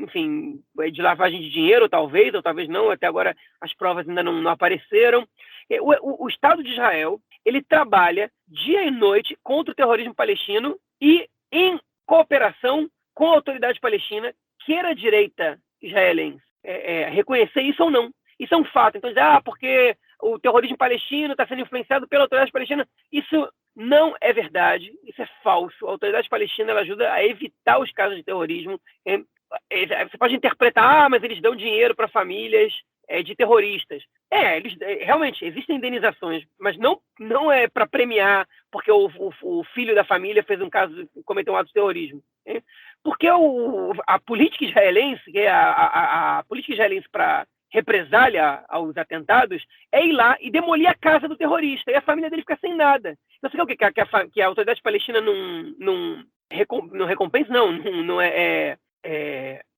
enfim, de lavagem de dinheiro, talvez, ou talvez não, até agora as provas ainda não apareceram. O Estado de Israel, ele trabalha dia e noite contra o terrorismo palestino e em cooperação com a autoridade palestina, queira a direita israelense reconhecer isso ou não. Isso é um fato. Então, porque o terrorismo palestino está sendo influenciado pela autoridade palestina. Isso não é verdade. Isso é falso. A autoridade palestina ela ajuda a evitar os casos de terrorismo. Você pode interpretar, mas eles dão dinheiro para famílias de terroristas. Realmente, existem indenizações, mas não é para premiar porque o filho da família cometeu um ato de terrorismo. Porque a política israelense, a política israelense para represália aos atentados, é ir lá e demolir a casa do terrorista, e a família dele fica sem nada. Então, você quer que a autoridade palestina não recompense, não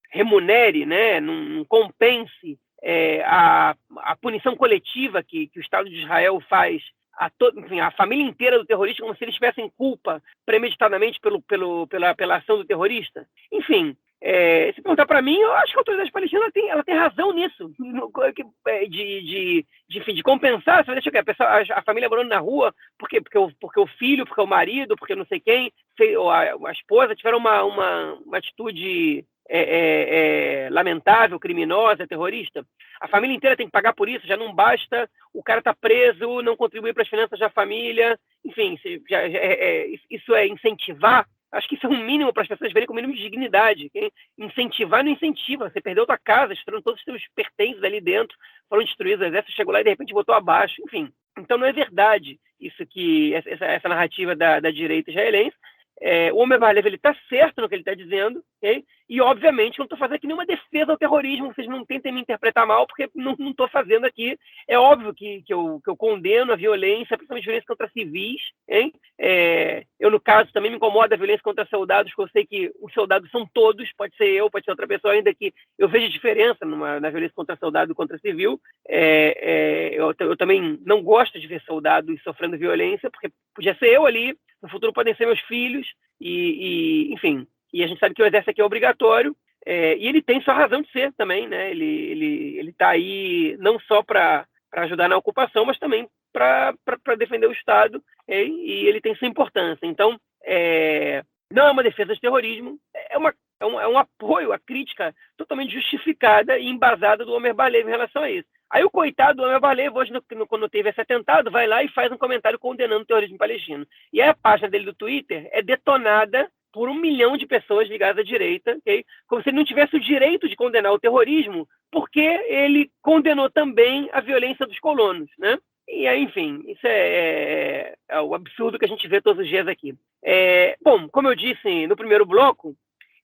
remunere, né, não compense a punição coletiva que o Estado de Israel faz enfim, a família inteira do terrorista como se eles tivessem culpa premeditadamente pela ação do terrorista. Enfim, se perguntar para mim, eu acho que a autoridade palestina ela tem razão nisso, de compensar. Você deixa a família morando na rua porque o filho, porque o marido, porque não sei quem, ou a esposa tiveram uma atitude lamentável, criminosa, terrorista. A família inteira tem que pagar por isso, já não basta o cara estar preso, não contribuir para as finanças da família, enfim, isso é incentivar. Acho que isso é um mínimo para as pessoas verem como mínimo de dignidade. Okay? Incentivar não incentiva. Você perdeu tua casa, destruindo todos os seus pertences ali dentro, foram destruídos, o exército chegou lá e de repente botou abaixo. Enfim, então não é verdade isso que essa narrativa da direita israelense. O Omer Bar-Lev está certo no que ele está dizendo, okay? E obviamente eu não estou fazendo aqui nenhuma defesa ao terrorismo, vocês não tentem me interpretar mal, porque não estou fazendo aqui. É óbvio que eu condeno a violência, principalmente a violência contra civis. Hein? Eu, no caso, também me incomoda a violência contra soldados, porque eu sei que os soldados são todos, pode ser eu, pode ser outra pessoa, ainda que eu veja diferença na violência contra soldado e contra civil. Eu também não gosto de ver soldados sofrendo violência, porque podia ser eu ali, no futuro podem ser meus filhos, enfim. E a gente sabe que o exército aqui é obrigatório, e ele tem sua razão de ser também, né? Ele está aí não só para ajudar na ocupação, mas também para defender o Estado, e ele tem sua importância. Então, não é uma defesa de terrorismo, é um apoio à crítica totalmente justificada e embasada do Omer Bar-Lev em relação a isso. Aí o coitado do Omer Bar-Lev, hoje, quando teve esse atentado, vai lá e faz um comentário condenando o terrorismo palestino. E aí a página dele do Twitter é detonada por 1 milhão de pessoas ligadas à direita, okay? Como se ele não tivesse o direito de condenar o terrorismo, porque ele condenou também a violência dos colonos, né? E aí, enfim, isso é o absurdo que a gente vê todos os dias aqui. Bom, como eu disse no primeiro bloco,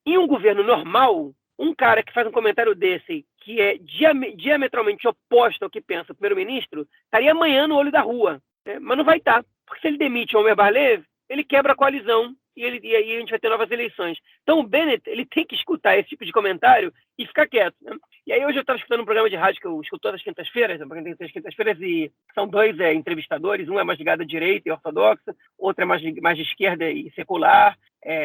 em um governo normal, um cara que faz um comentário desse, que é diametralmente oposto ao que pensa o primeiro-ministro, estaria amanhã no olho da rua, né? Mas não vai estar, porque se ele demite o Omer Bar-Lev, ele quebra a coalizão e aí a gente vai ter novas eleições. Então o Bennett, ele tem que escutar esse tipo de comentário e ficar quieto, né? E aí hoje eu estava escutando um programa de rádio que eu escuto todas as quintas-feiras, e são 2 entrevistadores, um é mais ligado à direita e ortodoxa, outro é mais de esquerda e secular,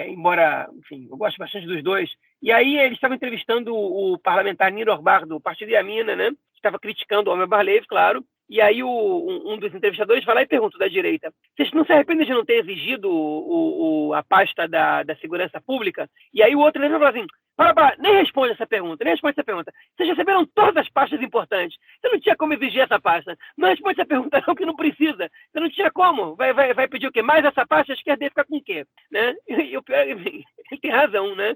embora, enfim, eu gosto bastante dos dois. E aí eles estavam entrevistando o parlamentar Nir Orbar, do Partido Yamina, né? Que estava criticando o Omer Bar-Lev, claro. E aí um dos entrevistadores vai lá e pergunta da direita: vocês não se arrependem de não ter exigido a pasta da segurança pública? E aí o outro fala assim: nem responde essa pergunta. Vocês receberam todas as pastas importantes. Você não tinha como exigir essa pasta. Não responde essa pergunta não, que não precisa. Você não tinha como. Vai pedir o quê? Mais essa pasta? A esquerda fica com o quê? Né? E o pior, enfim, ele tem razão, né?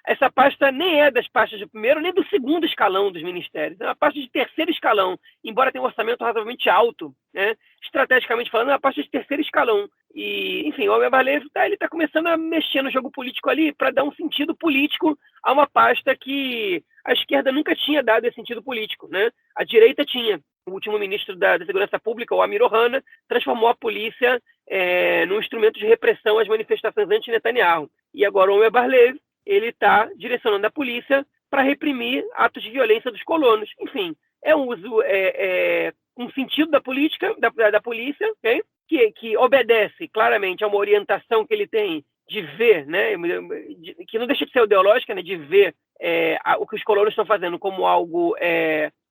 Essa pasta nem é das pastas do primeiro nem do segundo escalão dos ministérios. É uma pasta de terceiro escalão, embora tenha um orçamento razoavelmente alto, né? Estrategicamente falando, é uma pasta de terceiro escalão. E, enfim, o Omer Bar-Lev está começando a mexer no jogo político ali para dar um sentido político a uma pasta que a esquerda nunca tinha dado esse sentido político, né? A direita tinha. O último ministro da Segurança Pública, o Amir Ohana, transformou a polícia num instrumento de repressão às manifestações anti-Netanyahu. E agora o Omer Bar-Lev, ele está direcionando a polícia para reprimir atos de violência dos colonos. Enfim, é um uso, um sentido da política, da polícia, okay? que obedece claramente a uma orientação que ele tem de ver, né, que não deixa de ser ideológica, né, de ver o que os colonos estão fazendo como algo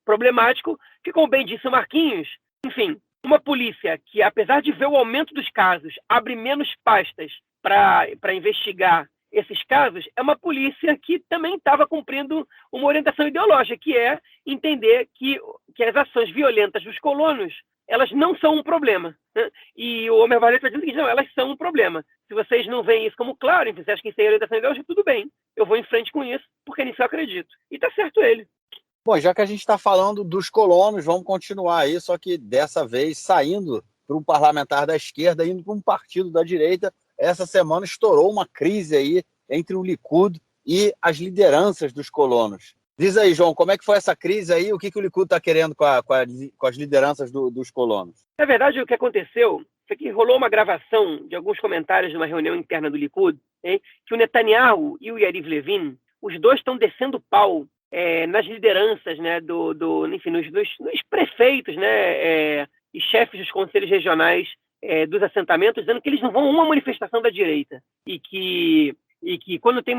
problemático, que, como bem disse o Marquinhos, enfim, uma polícia que, apesar de ver o aumento dos casos, abre menos pastas para investigar esses casos, é uma polícia que também estava cumprindo uma orientação ideológica, que é entender que as ações violentas dos colonos, elas não são um problema, né? E o Omer Bar-Lev está dizendo que não, elas são um problema. Se vocês não veem isso como claro, enfim, vocês acham que isso é orientação ideológica, tudo bem, eu vou em frente com isso, porque nisso eu acredito. E está certo ele. Bom, já que a gente está falando dos colonos, vamos continuar aí, só que dessa vez saindo para um parlamentar da esquerda, indo para um partido da direita. Essa semana estourou uma crise aí entre o Likud e as lideranças dos colonos. Diz aí, João, como é que foi essa crise aí? O que o Likud está querendo com as lideranças dos colonos? Na verdade, o que aconteceu foi que rolou uma gravação de alguns comentários de uma reunião interna do Likud, hein, que o Netanyahu e o Yariv Levin, os dois estão descendo pau nas lideranças, né, enfim, nos prefeitos, né, e chefes dos conselhos regionais dos assentamentos, dizendo que eles não vão a uma manifestação da direita e que quando tinha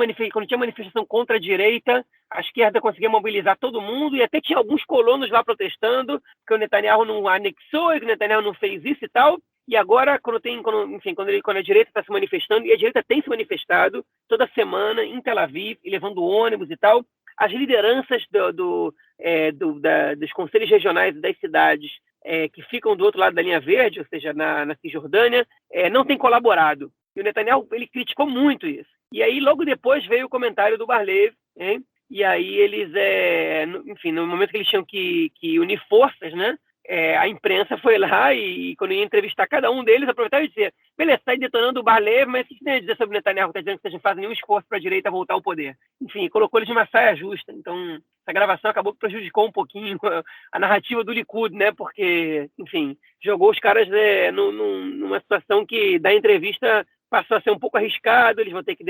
manifestação contra a direita, a esquerda conseguia mobilizar todo mundo, e até tinha alguns colonos lá protestando, que o Netanyahu não anexou, e que o Netanyahu não fez isso e tal. E agora, quando a direita está se manifestando, e a direita tem se manifestado toda semana em Tel Aviv, e levando ônibus e tal, as lideranças dos conselhos regionais das cidades que ficam do outro lado da linha verde, ou seja, na Cisjordânia, não têm colaborado. E o Netanyahu, ele criticou muito isso. E aí, logo depois, veio o comentário do Bar-Lev, hein? E aí eles, no momento que eles tinham que unir forças, né? A imprensa foi lá e, quando ia entrevistar cada um deles, aproveitava e dizia: beleza, está aí detonando o Bar-Lev, mas o que você tem a dizer sobre o Netanyahu, que está dizendo que vocês não fazem nenhum esforço para a direita voltar ao poder? Enfim, colocou eles numa saia justa. Então, essa gravação acabou que prejudicou um pouquinho a narrativa do Likud, né? Porque, enfim, jogou os caras numa situação que, da entrevista, passou a ser um pouco arriscado. Eles vão ter que se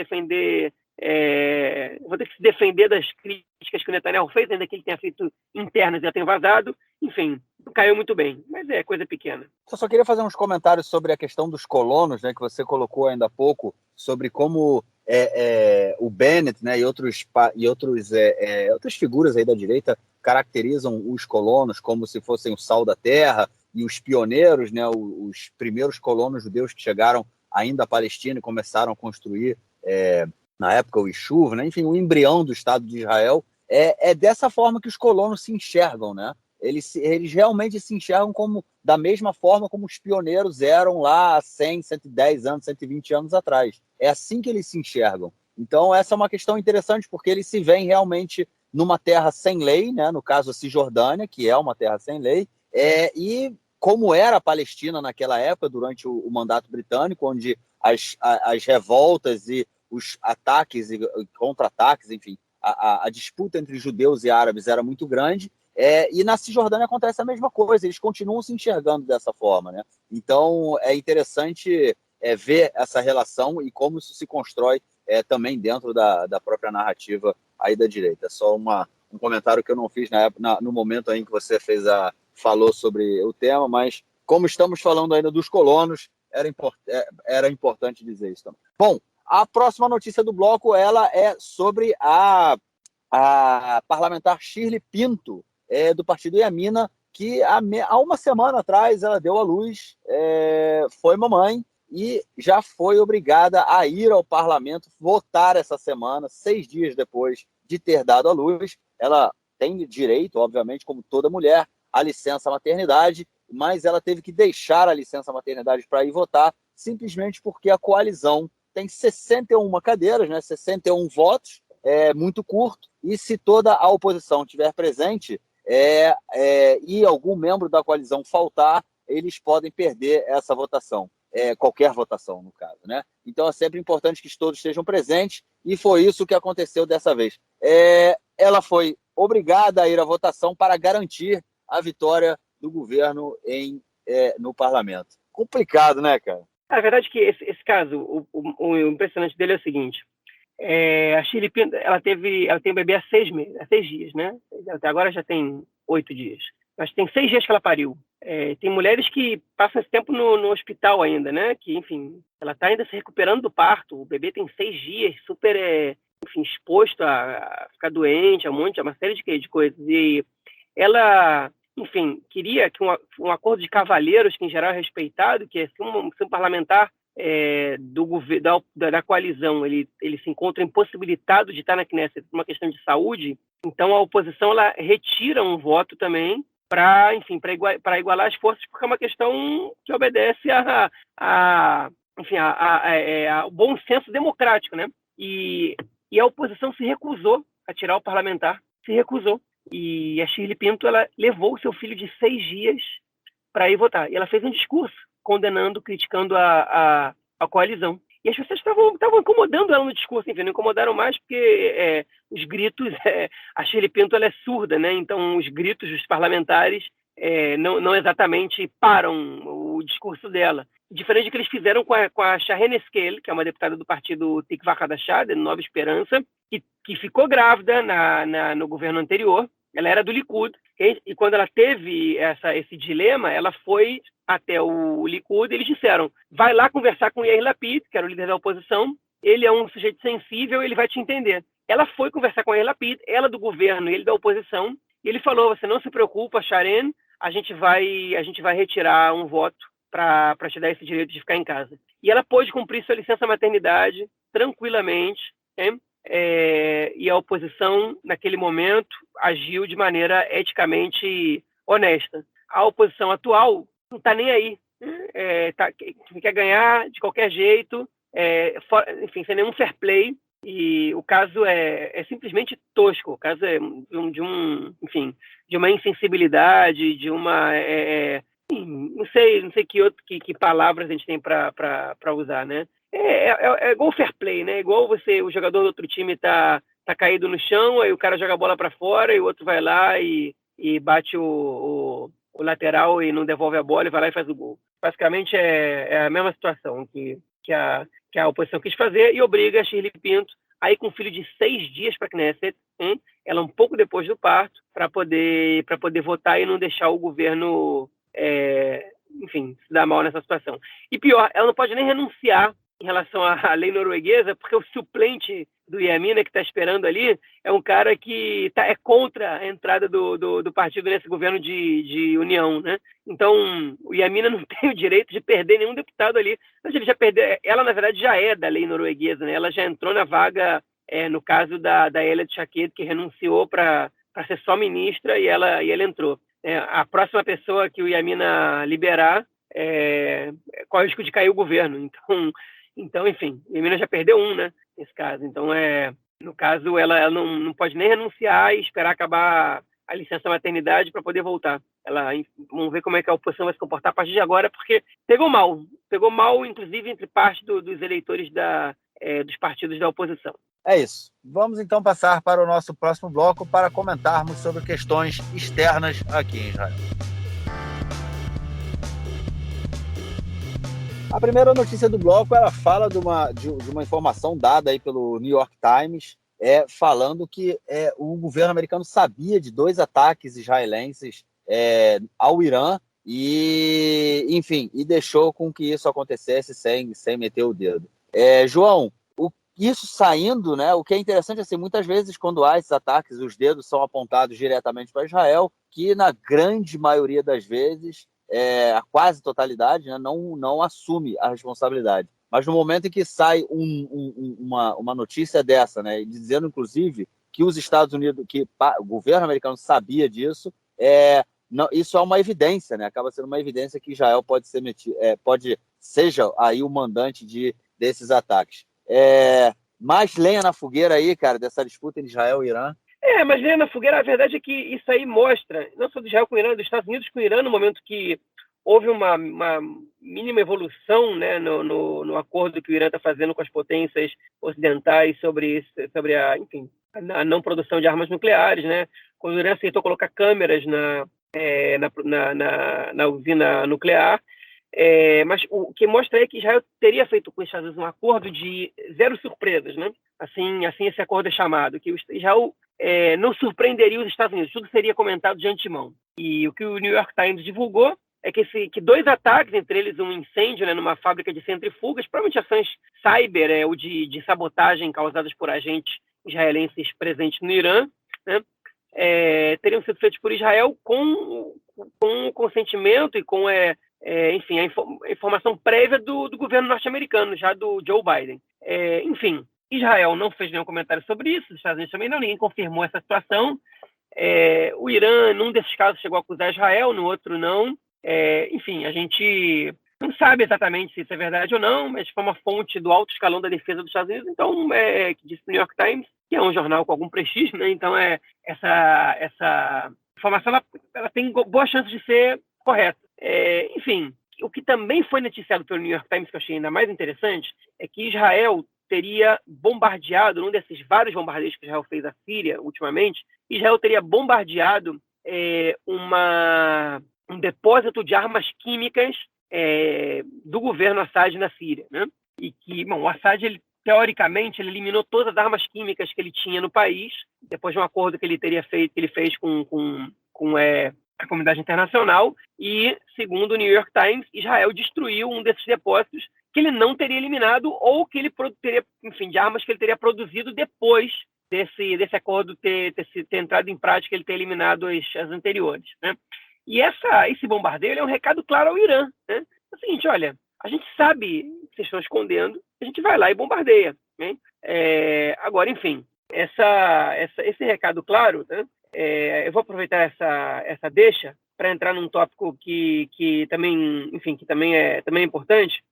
defender das críticas que o Netanyahu fez, ainda que ele tenha feito internas e já tenha vazado. Enfim, caiu muito bem, mas é coisa pequena. Eu só queria fazer uns comentários sobre a questão dos colonos, né, que você colocou ainda há pouco, sobre como o Bennett, né, e outras figuras aí da direita caracterizam os colonos como se fossem o sal da terra, e os pioneiros, né, os primeiros colonos judeus que chegaram ainda à Palestina e começaram a construir, na época, o Yishuv, né, enfim, o embrião do Estado de Israel. É dessa forma que os colonos se enxergam, né? Eles realmente se enxergam como, da mesma forma como os pioneiros eram lá há 100, 110 anos, 120 anos atrás. É assim que eles se enxergam. Então, essa é uma questão interessante, porque eles se veem realmente numa terra sem lei, né? No caso, a Cisjordânia, que é uma terra sem lei, e como era a Palestina naquela época, durante o mandato britânico, onde as revoltas e os ataques e contra-ataques, enfim, a disputa entre judeus e árabes era muito grande. E na Cisjordânia acontece a mesma coisa, eles continuam se enxergando dessa forma, né? Então é interessante ver essa relação e como isso se constrói também dentro da própria narrativa aí da direita. Só um comentário que eu não fiz no momento em que você falou sobre o tema, mas como estamos falando ainda dos colonos, era importante dizer isso também. Bom, a próxima notícia do bloco, ela é sobre a parlamentar Shirley Pinto, do partido Yamina, que há uma semana atrás ela deu à luz, foi mamãe, e já foi obrigada a ir ao parlamento votar essa semana, 6 dias depois de ter dado à luz. Ela tem direito, obviamente, como toda mulher, à licença maternidade, mas ela teve que deixar a licença maternidade para ir votar, simplesmente porque a coalizão tem 61 cadeiras, né, 61 votos, muito curto, e se toda a oposição estiver presente e algum membro da coalizão faltar, eles podem perder essa votação, qualquer votação, no caso, né? Então é sempre importante que todos estejam presentes, e foi isso que aconteceu dessa vez. Ela foi obrigada a ir à votação para garantir a vitória do governo no parlamento. Complicado, né, cara? A verdade é que esse caso, o impressionante dele é o seguinte: a Shirley Pinto, ela tem um bebê há 6 dias, né? Até agora já tem 8 dias. Mas tem 6 dias que ela pariu. Tem mulheres que passam esse tempo no hospital ainda, né? Que, enfim, ela está ainda se recuperando do parto. O bebê tem 6 dias, super, enfim, exposto a ficar doente, a uma série de coisas. E ela, enfim, queria que um acordo de cavalheiros, que em geral é respeitado, que é se um parlamentar da coalizão ele se encontra impossibilitado de estar na Knesset por uma questão de saúde, então a oposição ela retira um voto também para igualar as forças, porque é uma questão que obedece ao bom senso democrático, né? E a oposição se recusou a tirar o parlamentar, se recusou. E a Shirley Pinto, ela levou o seu filho de 6 dias para ir votar. E ela fez um discurso condenando, criticando a coalizão. E as pessoas estavam incomodando ela no discurso, enfim, não incomodaram mais porque os gritos, a Shirley Pinto ela é surda, né? Então os gritos dos parlamentares não exatamente param o discurso dela. Diferente do que eles fizeram com a Sharren Haskel, que é uma deputada do partido Tikva Hadashah, de Nova Esperança, que ficou grávida no governo anterior, ela era do Likud, e quando ela teve esse dilema, ela foi até o Likud e eles disseram, vai lá conversar com o Yair Lapid, que era o líder da oposição, ele é um sujeito sensível, ele vai te entender. Ela foi conversar com o Yair Lapid, ela do governo, ele da oposição, e ele falou, você não se preocupa, Sharon, a gente vai retirar um voto para te dar esse direito de ficar em casa. E ela pôde cumprir sua licença maternidade tranquilamente, né? E a oposição, naquele momento, agiu de maneira eticamente honesta. A oposição atual não está nem aí. Quer ganhar de qualquer jeito, enfim, sem nenhum fair play. E o caso é simplesmente tosco. O caso é de uma insensibilidade, de uma... não sei que palavras a gente tem para usar, né? É igual fair play, né? Igual o jogador do outro time tá caído no chão, aí o cara joga a bola para fora e o outro vai lá e bate o lateral e não devolve a bola e vai lá e faz o gol. Basicamente é a mesma situação que a oposição quis fazer e obriga a Shirley Pinto a ir com um filho de 6 dias para a Knesset, ela um pouco depois do parto, para poder votar e não deixar o governo, enfim, se dar mal nessa situação. E pior, ela não pode nem renunciar em relação à lei norueguesa, porque o suplente do Yamina, que está esperando ali, é um cara que é contra a entrada do partido nesse governo de união, né? Então, o Yamina não tem o direito de perder nenhum deputado ali. Mas ele já perdeu. Ela, na verdade, já é da lei norueguesa, né? Ela já entrou na vaga, no caso da Ayelet Shaked, que renunciou para ser só ministra, e ela entrou. A próxima pessoa que o Yamina liberar corre o risco de cair o governo. Então, enfim, a Yamina já perdeu né, nesse caso. Então, no caso, ela não pode nem renunciar e esperar acabar a licença maternidade para poder voltar. Vamos ver como é que a oposição vai se comportar a partir de agora, porque pegou mal, inclusive, entre parte dos eleitores dos partidos da oposição. É isso. Vamos então passar para o nosso próximo bloco para comentarmos sobre questões externas aqui em Israel. A primeira notícia do bloco, ela fala de uma informação dada aí pelo New York Times, falando que o governo americano sabia de 2 ataques israelenses ao Irã e, enfim, e deixou com que isso acontecesse sem meter o dedo. João, isso saindo, né? O que é interessante assim, muitas vezes quando há esses ataques, os dedos são apontados diretamente para Israel, que na grande maioria das vezes a quase totalidade, né, não assume a responsabilidade. Mas no momento em que sai uma notícia dessa, né, dizendo inclusive que os Estados Unidos, que o governo americano sabia disso, isso é uma evidência, né? Acaba sendo uma evidência que Israel pode seja aí o mandante desses ataques. Mais lenha na fogueira aí, cara, dessa disputa entre Israel e Irã. Mas lenha na fogueira, a verdade é que isso aí mostra, não só do Israel com o Irã, dos Estados Unidos com o Irã, no momento que houve uma mínima evolução, né, no acordo que o Irã está fazendo com as potências ocidentais sobre a não produção de armas nucleares, né? Quando o Irã aceitou colocar câmeras na usina nuclear. Mas o que mostra é que Israel teria feito com os Estados Unidos um acordo de 0 surpresas, né? Assim esse acordo é chamado, que Israel não surpreenderia os Estados Unidos, tudo seria comentado de antemão. E o que o New York Times divulgou é que 2 ataques, entre eles um incêndio, né, numa fábrica de centrifugas, provavelmente ações cyber ou de sabotagem causadas por agentes israelenses presentes no Irã, né, teriam sido feitos por Israel com o consentimento e com enfim, a informação prévia do governo norte-americano, já do Joe Biden. Enfim, Israel não fez nenhum comentário sobre isso, os Estados Unidos também não, ninguém confirmou essa situação. O Irã, num desses casos, chegou a acusar Israel, no outro não. Enfim, a gente não sabe exatamente se isso é verdade ou não, mas foi uma fonte do alto escalão da defesa dos Estados Unidos, então, que disse no New York Times, que é um jornal com algum prestígio, né? Então, essa informação ela tem boa chance de ser correta. Enfim, o que também foi noticiado pelo New York Times, que eu achei ainda mais interessante, é que Israel teria bombardeado, num desses vários bombardeios que Israel fez à Síria ultimamente, Israel teria bombardeado um depósito de armas químicas do governo Assad na Síria, né? E que, o Assad ele teoricamente, ele eliminou todas as armas químicas que ele tinha no país, depois de um acordo que ele fez com a comunidade internacional, e, segundo o New York Times, Israel destruiu um desses depósitos que ele não teria eliminado ou que ele teria, enfim, de armas que ele teria produzido depois desse acordo ter entrado em prática, ele ter eliminado as anteriores, né? E esse bombardeio é um recado claro ao Irã, né? É o seguinte, olha, a gente sabe que vocês estão escondendo, a gente vai lá e bombardeia, né? Agora, enfim, esse recado claro, né? Eu vou aproveitar essa deixa para entrar num tópico que também, enfim, que também é importante,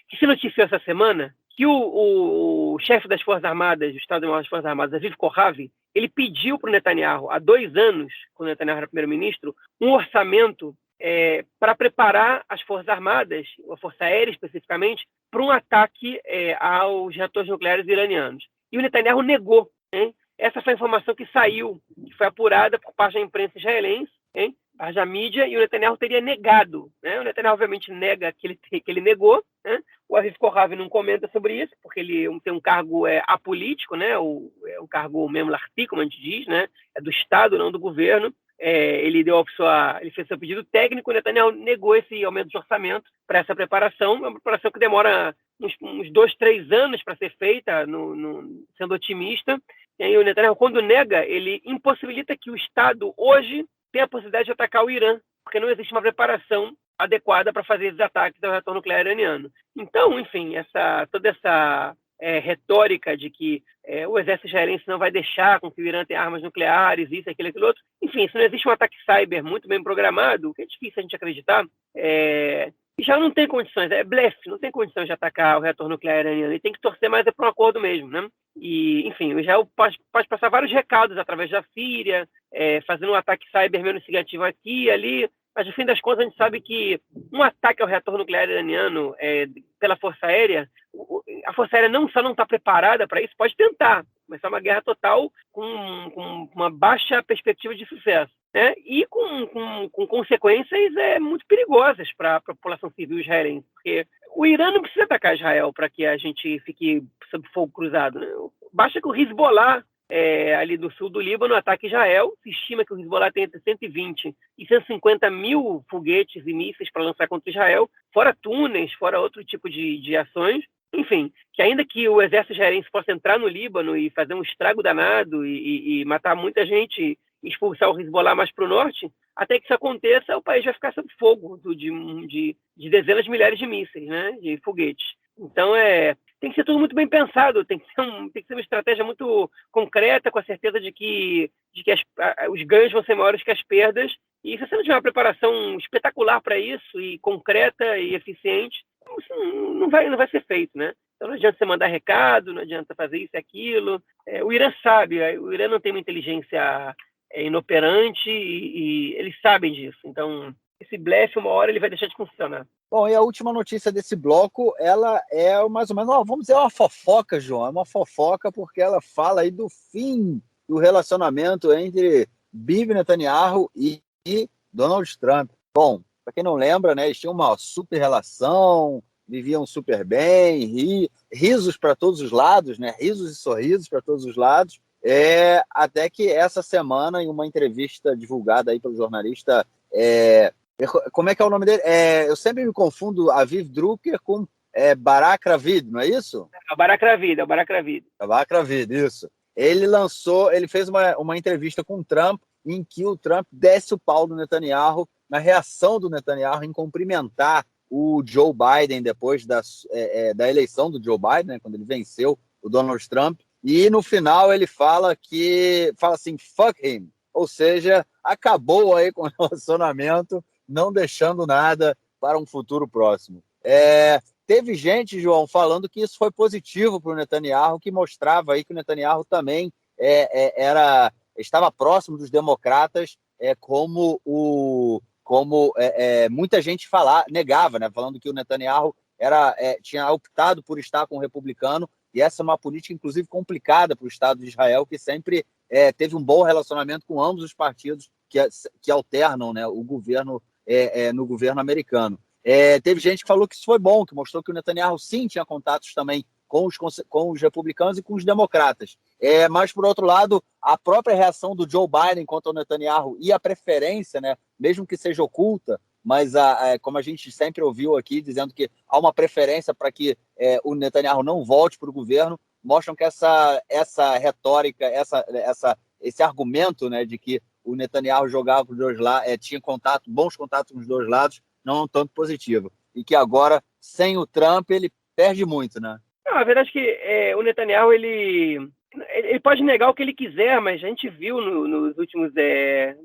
que se noticiou essa semana que o chefe das Forças Armadas, do Estado-Maior das Forças Armadas, Aviv Kochavi, ele pediu para o Netanyahu, há 2 anos, quando o Netanyahu era primeiro-ministro, um orçamento para preparar as Forças Armadas, a Força Aérea especificamente, para um ataque aos reatores nucleares iranianos. E o Netanyahu negou, hein? Essa foi a informação que saiu, que foi apurada por parte da imprensa israelense, hein? Parte da mídia, e o Netanyahu teria negado, né? O Netanyahu obviamente nega que ele negou, né? O Aviv Kochavi não comenta sobre isso, porque ele tem um cargo apolítico, né? O cargo memlarti, como a gente diz, né? É do Estado, não do governo. Ele fez seu pedido técnico, o Netanyahu negou esse aumento de orçamento para essa preparação, uma preparação que demora uns 2, 3 anos para ser feita, sendo otimista. E aí o Netanyahu, quando nega, ele impossibilita que o Estado hoje tenha a possibilidade de atacar o Irã, porque não existe uma preparação adequada para fazer esses ataques ao reator nuclear iraniano. Então, enfim, toda essa retórica de que o exército israelense não vai deixar com que o Irã tenha armas nucleares, isso, aquilo, aquilo outro. Enfim, se não existe um ataque cyber muito bem programado, que é difícil a gente acreditar, já não tem condições, é blefe, não tem condições de atacar o reator nuclear iraniano. Ele tem que torcer mais para um acordo mesmo, né? E, enfim, o Israel pode passar vários recados através da Síria, fazendo um ataque cyber menos significativo aqui e ali, mas no fim das contas a gente sabe que um ataque ao reator nuclear iraniano pela Força Aérea, a Força Aérea não só não está preparada para isso, pode tentar começar uma guerra total com uma baixa perspectiva de sucesso, né? E com consequências muito perigosas para a população civil israelense, porque o Irã não precisa atacar Israel para que a gente fique sob fogo cruzado, né? Basta que o Hezbollah, ali do sul do Líbano, ataque Israel. Se estima que o Hezbollah tem entre 120 e 150 mil foguetes e mísseis para lançar contra Israel, fora túneis, fora outro tipo de ações. Enfim, que ainda que o exército israelense possa entrar no Líbano e fazer um estrago danado e matar muita gente, expulsar o Hezbollah mais para o norte, até que isso aconteça, o país vai ficar sob fogo de dezenas de milhares de mísseis, né, de foguetes. Então, tem que ser tudo muito bem pensado, tem que ser uma estratégia muito concreta, com a certeza de que os ganhos vão ser maiores que as perdas. E se você não tiver uma preparação espetacular para isso, e concreta e eficiente, isso não vai ser feito, né? Então não adianta você mandar recado, não adianta fazer isso e aquilo. O Irã sabe, o Irã não tem uma inteligência inoperante e eles sabem disso. Então, esse blefe, uma hora, ele vai deixar de funcionar. Bom, e a última notícia desse bloco, ela é mais ou menos, vamos dizer, uma fofoca, João. É uma fofoca porque ela fala aí do fim do relacionamento entre Bibi Netanyahu e Donald Trump. Bom, para quem não lembra, né, eles tinham uma super relação, viviam super bem, risos para todos os lados, né, risos e sorrisos para todos os lados. Até que essa semana, em uma entrevista divulgada aí pelo jornalista, como é que é o nome dele? Eu sempre me confundo Aviv Drucker com Barak Ravid, não é isso? É o Barak Ravid. É o Barak Ravid, isso. Ele fez uma entrevista com o Trump, em que o Trump desce o pau do Netanyahu, na reação do Netanyahu em cumprimentar o Joe Biden depois da eleição do Joe Biden, né, quando ele venceu o Donald Trump. E no final ele fala assim, fuck him, ou seja, acabou aí com o relacionamento, não deixando nada para um futuro próximo. Teve gente, João, falando que isso foi positivo para o Netanyahu, que mostrava aí que o Netanyahu também estava próximo dos democratas, como muita gente negava, né, falando que o Netanyahu tinha optado por estar com o republicano, e essa é uma política, inclusive, complicada para o Estado de Israel, que sempre teve um bom relacionamento com ambos os partidos que alternam, né, o governo no governo americano. Teve gente que falou que isso foi bom, que mostrou que o Netanyahu sim tinha contatos também com os republicanos e com os democratas. Mas, por outro lado, a própria reação do Joe Biden contra o Netanyahu e a preferência, né, mesmo que seja oculta, mas como a gente sempre ouviu aqui, dizendo que há uma preferência para que o Netanyahu não volte para o governo, mostram que essa retórica, esse argumento, né, de que o Netanyahu jogava para os dois lados, tinha bons contatos com os dois lados, não é um tanto positivo. E que agora, sem o Trump, ele perde muito, né? Não, a verdade é que o Netanyahu, ele pode negar o que ele quiser, mas a gente viu nos últimos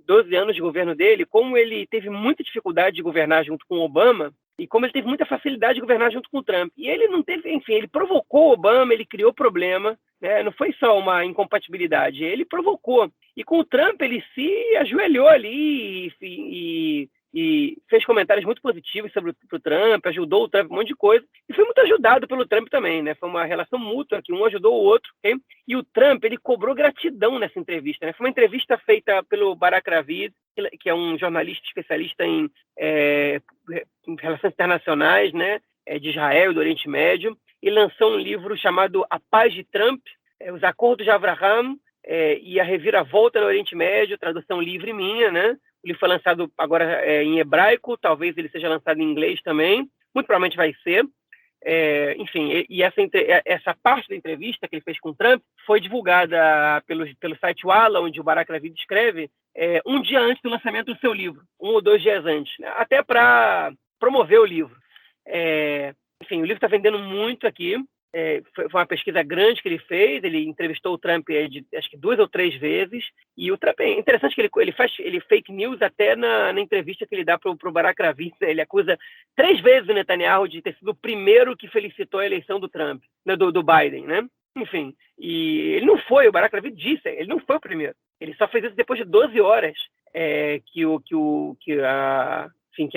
12 anos de governo dele como ele teve muita dificuldade de governar junto com o Obama e como ele teve muita facilidade de governar junto com o Trump. E ele não teve, enfim, ele provocou o Obama, ele criou problema, né? Não foi só uma incompatibilidade, ele provocou. E com o Trump ele se ajoelhou ali e fez comentários muito positivos sobre o Trump, ajudou o Trump, um monte de coisa, e foi muito ajudado pelo Trump também, né? Foi uma relação mútua, que um ajudou o outro, okay? E o Trump, ele cobrou gratidão nessa entrevista, né? Foi uma entrevista feita pelo Barak Ravid, que é um jornalista especialista em relações internacionais, né? De Israel e do Oriente Médio, e lançou um livro chamado A Paz de Trump, Os Acordos de Abraham, e a Reviravolta no Oriente Médio, tradução livre minha, né? Ele foi lançado agora em hebraico, talvez ele seja lançado em inglês também, muito provavelmente vai ser. Enfim, e essa parte da entrevista que ele fez com o Trump foi divulgada pelo site Walla, onde o Barak Ravid escreve, um dia antes do lançamento do seu livro, 1 ou 2 dias antes, né? Até para promover o livro. Enfim, o livro está vendendo muito aqui. Foi uma pesquisa grande que ele fez, ele entrevistou o Trump acho que 2 ou 3 vezes, e o Trump é interessante que ele faz fake news até na entrevista que ele dá para o Barak Ravid. Ele acusa 3 vezes o Netanyahu de ter sido o primeiro que felicitou a eleição do Trump, né, do Biden, né? Enfim, e ele não foi, o Barak Ravid disse, ele não foi o primeiro, ele só fez isso depois de 12 horas que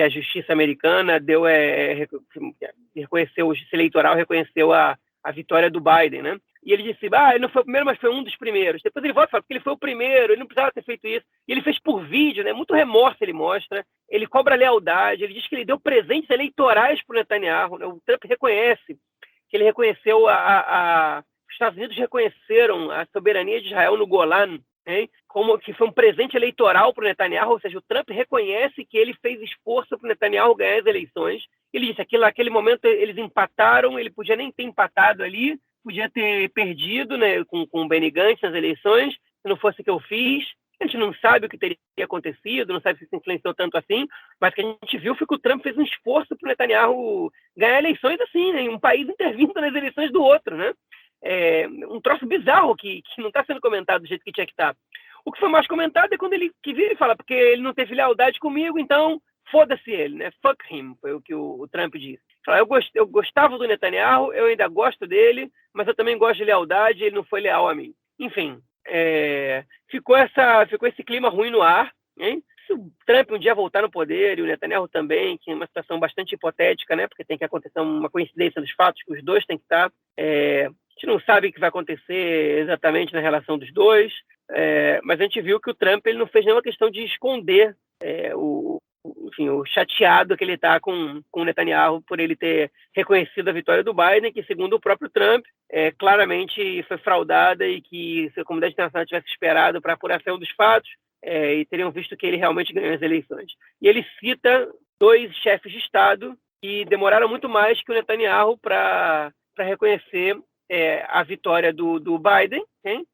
a justiça americana reconheceu, o justiça eleitoral reconheceu a vitória do Biden, né? E ele disse, ele não foi o primeiro, mas foi um dos primeiros. Depois ele volta e fala, porque ele foi o primeiro, ele não precisava ter feito isso. E ele fez por vídeo, né? Muito remorso ele mostra, ele cobra lealdade, ele diz que ele deu presentes eleitorais para o Netanyahu, né? O Trump reconhece que ele reconheceu os Estados Unidos reconheceram a soberania de Israel no Golan, hein? Como que foi um presente eleitoral para o Netanyahu, ou seja, o Trump reconhece que ele fez esforço para o Netanyahu ganhar as eleições. Ele disse que naquele momento eles empataram, ele podia nem ter empatado ali, podia ter perdido, né, com o Benny Gantz nas eleições, se não fosse o que eu fiz. A gente não sabe o que teria acontecido, não sabe se isso influenciou tanto assim, mas o que a gente viu foi que o Trump fez um esforço para o Netanyahu ganhar eleições assim, né, um país intervindo nas eleições do outro, né? Um troço bizarro que não está sendo comentado do jeito que tinha que estar. O que foi mais comentado é quando ele vira e fala, porque ele não teve lealdade comigo, então foda-se ele, né? Fuck him, foi o que o Trump disse. Fala, eu gostava do Netanyahu, eu ainda gosto dele, mas eu também gosto de lealdade, ele não foi leal a mim. Enfim, ficou esse clima ruim no ar, hein? Se o Trump um dia voltar no poder, e o Netanyahu também, que é uma situação bastante hipotética, né? Porque tem que acontecer uma coincidência dos fatos, que os dois têm que estar. A gente não sabe o que vai acontecer exatamente na relação dos dois, mas a gente viu que o Trump ele não fez nenhuma questão de esconder o chateado que ele está com o Netanyahu por ele ter reconhecido a vitória do Biden, que segundo o próprio Trump, claramente foi fraudada e que se a comunidade internacional tivesse esperado para a apuração dos fatos, e teriam visto que ele realmente ganhou as eleições. E ele cita 2 chefes de Estado que demoraram muito mais que o Netanyahu para reconhecer a vitória do Biden, hein?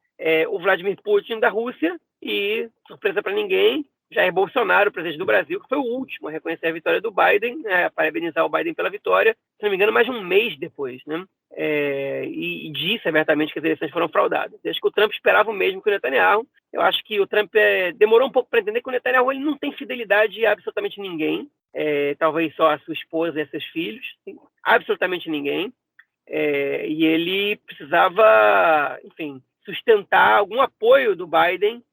O Vladimir Putin da Rússia e, surpresa para ninguém, Jair Bolsonaro, presidente do Brasil, que foi o último a reconhecer a vitória do Biden, parabenizar o Biden pela vitória, se não me engano, mais de um mês depois, né? E disse abertamente que as eleições foram fraudadas. Eu acho que o Trump esperava o mesmo que o Netanyahu. Eu acho que o Trump demorou um pouco para entender que o Netanyahu ele não tem fidelidade a absolutamente ninguém, talvez só a sua esposa e a seus filhos, absolutamente ninguém. E ele precisava, enfim, sustentar algum apoio do Biden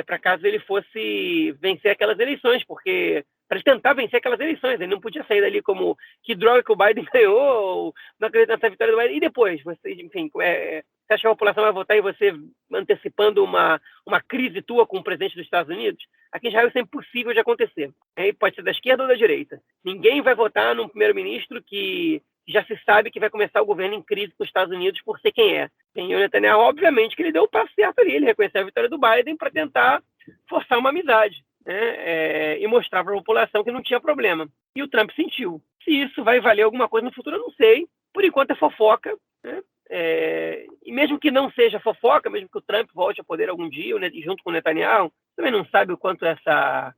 para caso ele fosse vencer aquelas eleições, porque para ele tentar vencer aquelas eleições, ele não podia sair dali como que droga que o Biden ganhou, ou não acredita nessa vitória do Biden, e depois, você, enfim, você acha que a população vai votar e você antecipando uma crise tua com o presidente dos Estados Unidos? Aqui em Israel isso é impossível de acontecer. Pode ser da esquerda ou da direita. Ninguém vai votar num primeiro-ministro que já se sabe que vai começar o governo em crise com os Estados Unidos por ser quem é. E o Netanyahu, obviamente, que ele deu o passo certo ali, ele reconheceu a vitória do Biden para tentar forçar uma amizade, né? E mostrar para a população que não tinha problema. E o Trump sentiu. Se isso vai valer alguma coisa no futuro, eu não sei. Por enquanto é fofoca, né? E mesmo que não seja fofoca, mesmo que o Trump volte a poder algum dia, junto com o Netanyahu, também não sabe o quanto essa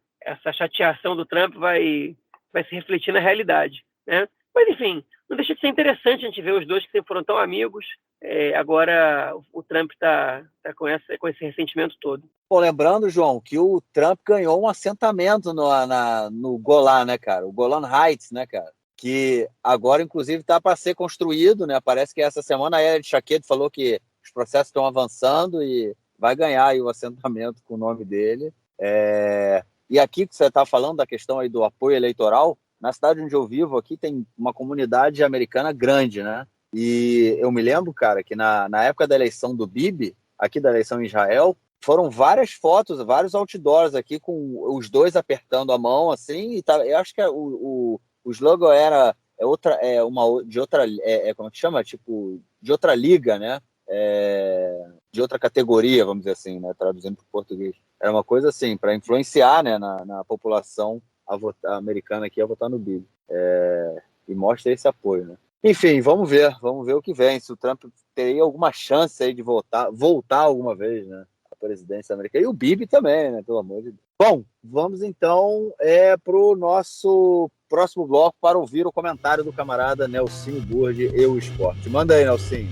chateação do Trump vai se refletir na realidade, né? Mas, enfim, não deixa de ser interessante a gente ver os dois que sempre foram tão amigos. Agora o Trump está com esse ressentimento todo. Bom, lembrando, João, que o Trump ganhou um assentamento no Golan, né, cara? O Golan Heights, né, cara? Que agora, inclusive, está para ser construído, né? Parece que essa semana a Elliot Shaked falou que os processos estão avançando e vai ganhar aí o assentamento com o nome dele. E aqui que você está falando da questão aí do apoio eleitoral, na cidade onde eu vivo aqui tem uma comunidade americana grande, né? E eu me lembro, cara, que na época da eleição do Bibi, aqui da eleição em Israel, foram várias fotos, vários outdoors aqui com os dois apertando a mão, assim, e eu acho que o slogan era como é que chama? Tipo, de outra liga, né? De outra categoria, vamos dizer assim, né? Traduzindo para o português. Era uma coisa assim, para influenciar, né, na população a americana aqui a votar no Bibi. E mostra esse apoio, né? Enfim, vamos ver o que vem, se o Trump teria alguma chance aí de voltar alguma vez, né, à presidência americana. E o Bibi também, né, pelo amor de Deus. Bom, vamos então para o nosso próximo bloco para ouvir o comentário do camarada Nelsinho Burdi, Eu Esporte. Manda aí, Nelsinho.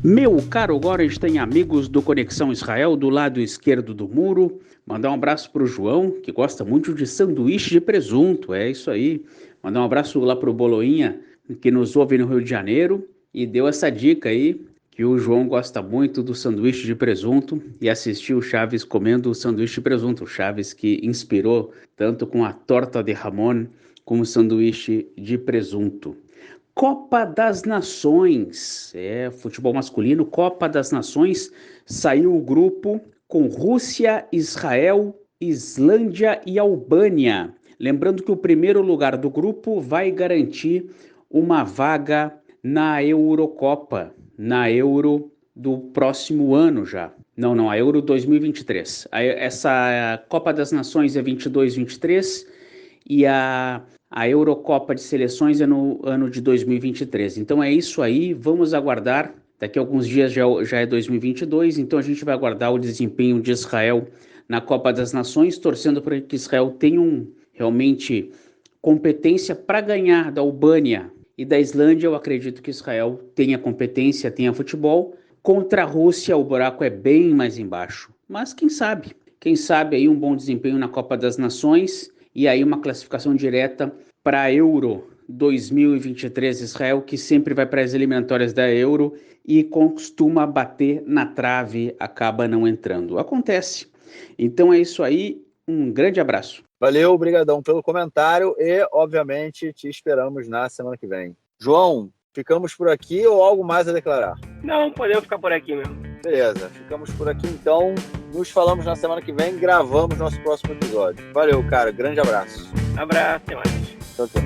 Meu caro Gorenstein, amigos do Conexão Israel, do lado esquerdo do muro, mandar um abraço para o João, que gosta muito de sanduíche de presunto, é isso aí. Mandar um abraço lá para o Boloinha, que nos ouve no Rio de Janeiro, e deu essa dica aí, que o João gosta muito do sanduíche de presunto, e assistiu o Chaves comendo o sanduíche de presunto. O Chaves que inspirou tanto com a torta de jamón, como o sanduíche de presunto. Copa das Nações, futebol masculino, Copa das Nações, saiu o grupo com Rússia, Israel, Islândia e Albânia. Lembrando que o primeiro lugar do grupo vai garantir uma vaga na Eurocopa, na Euro do próximo ano já. Não, a Euro 2023. Essa Copa das Nações é 22-23 e a Eurocopa de Seleções é no ano de 2023. Então é isso aí, vamos aguardar. Daqui a alguns dias já é 2022, então a gente vai aguardar o desempenho de Israel na Copa das Nações, torcendo para que Israel tenha realmente competência para ganhar da Albânia e da Islândia. Eu acredito que Israel tenha competência, tenha futebol. Contra a Rússia o buraco é bem mais embaixo, mas quem sabe aí um bom desempenho na Copa das Nações e aí uma classificação direta para a Euro 2023. Israel, que sempre vai para as eliminatórias da Euro e costuma bater na trave, acaba não entrando. Acontece. Então é isso aí, um grande abraço. Valeu, obrigadão pelo comentário e, obviamente, te esperamos na semana que vem. João, ficamos por aqui ou algo mais a declarar? Não, podemos ficar por aqui mesmo. Beleza, ficamos por aqui então. Nos falamos na semana que vem, gravamos nosso próximo episódio. Valeu, cara, grande abraço. Abraço, até mais. Tchau, tchau.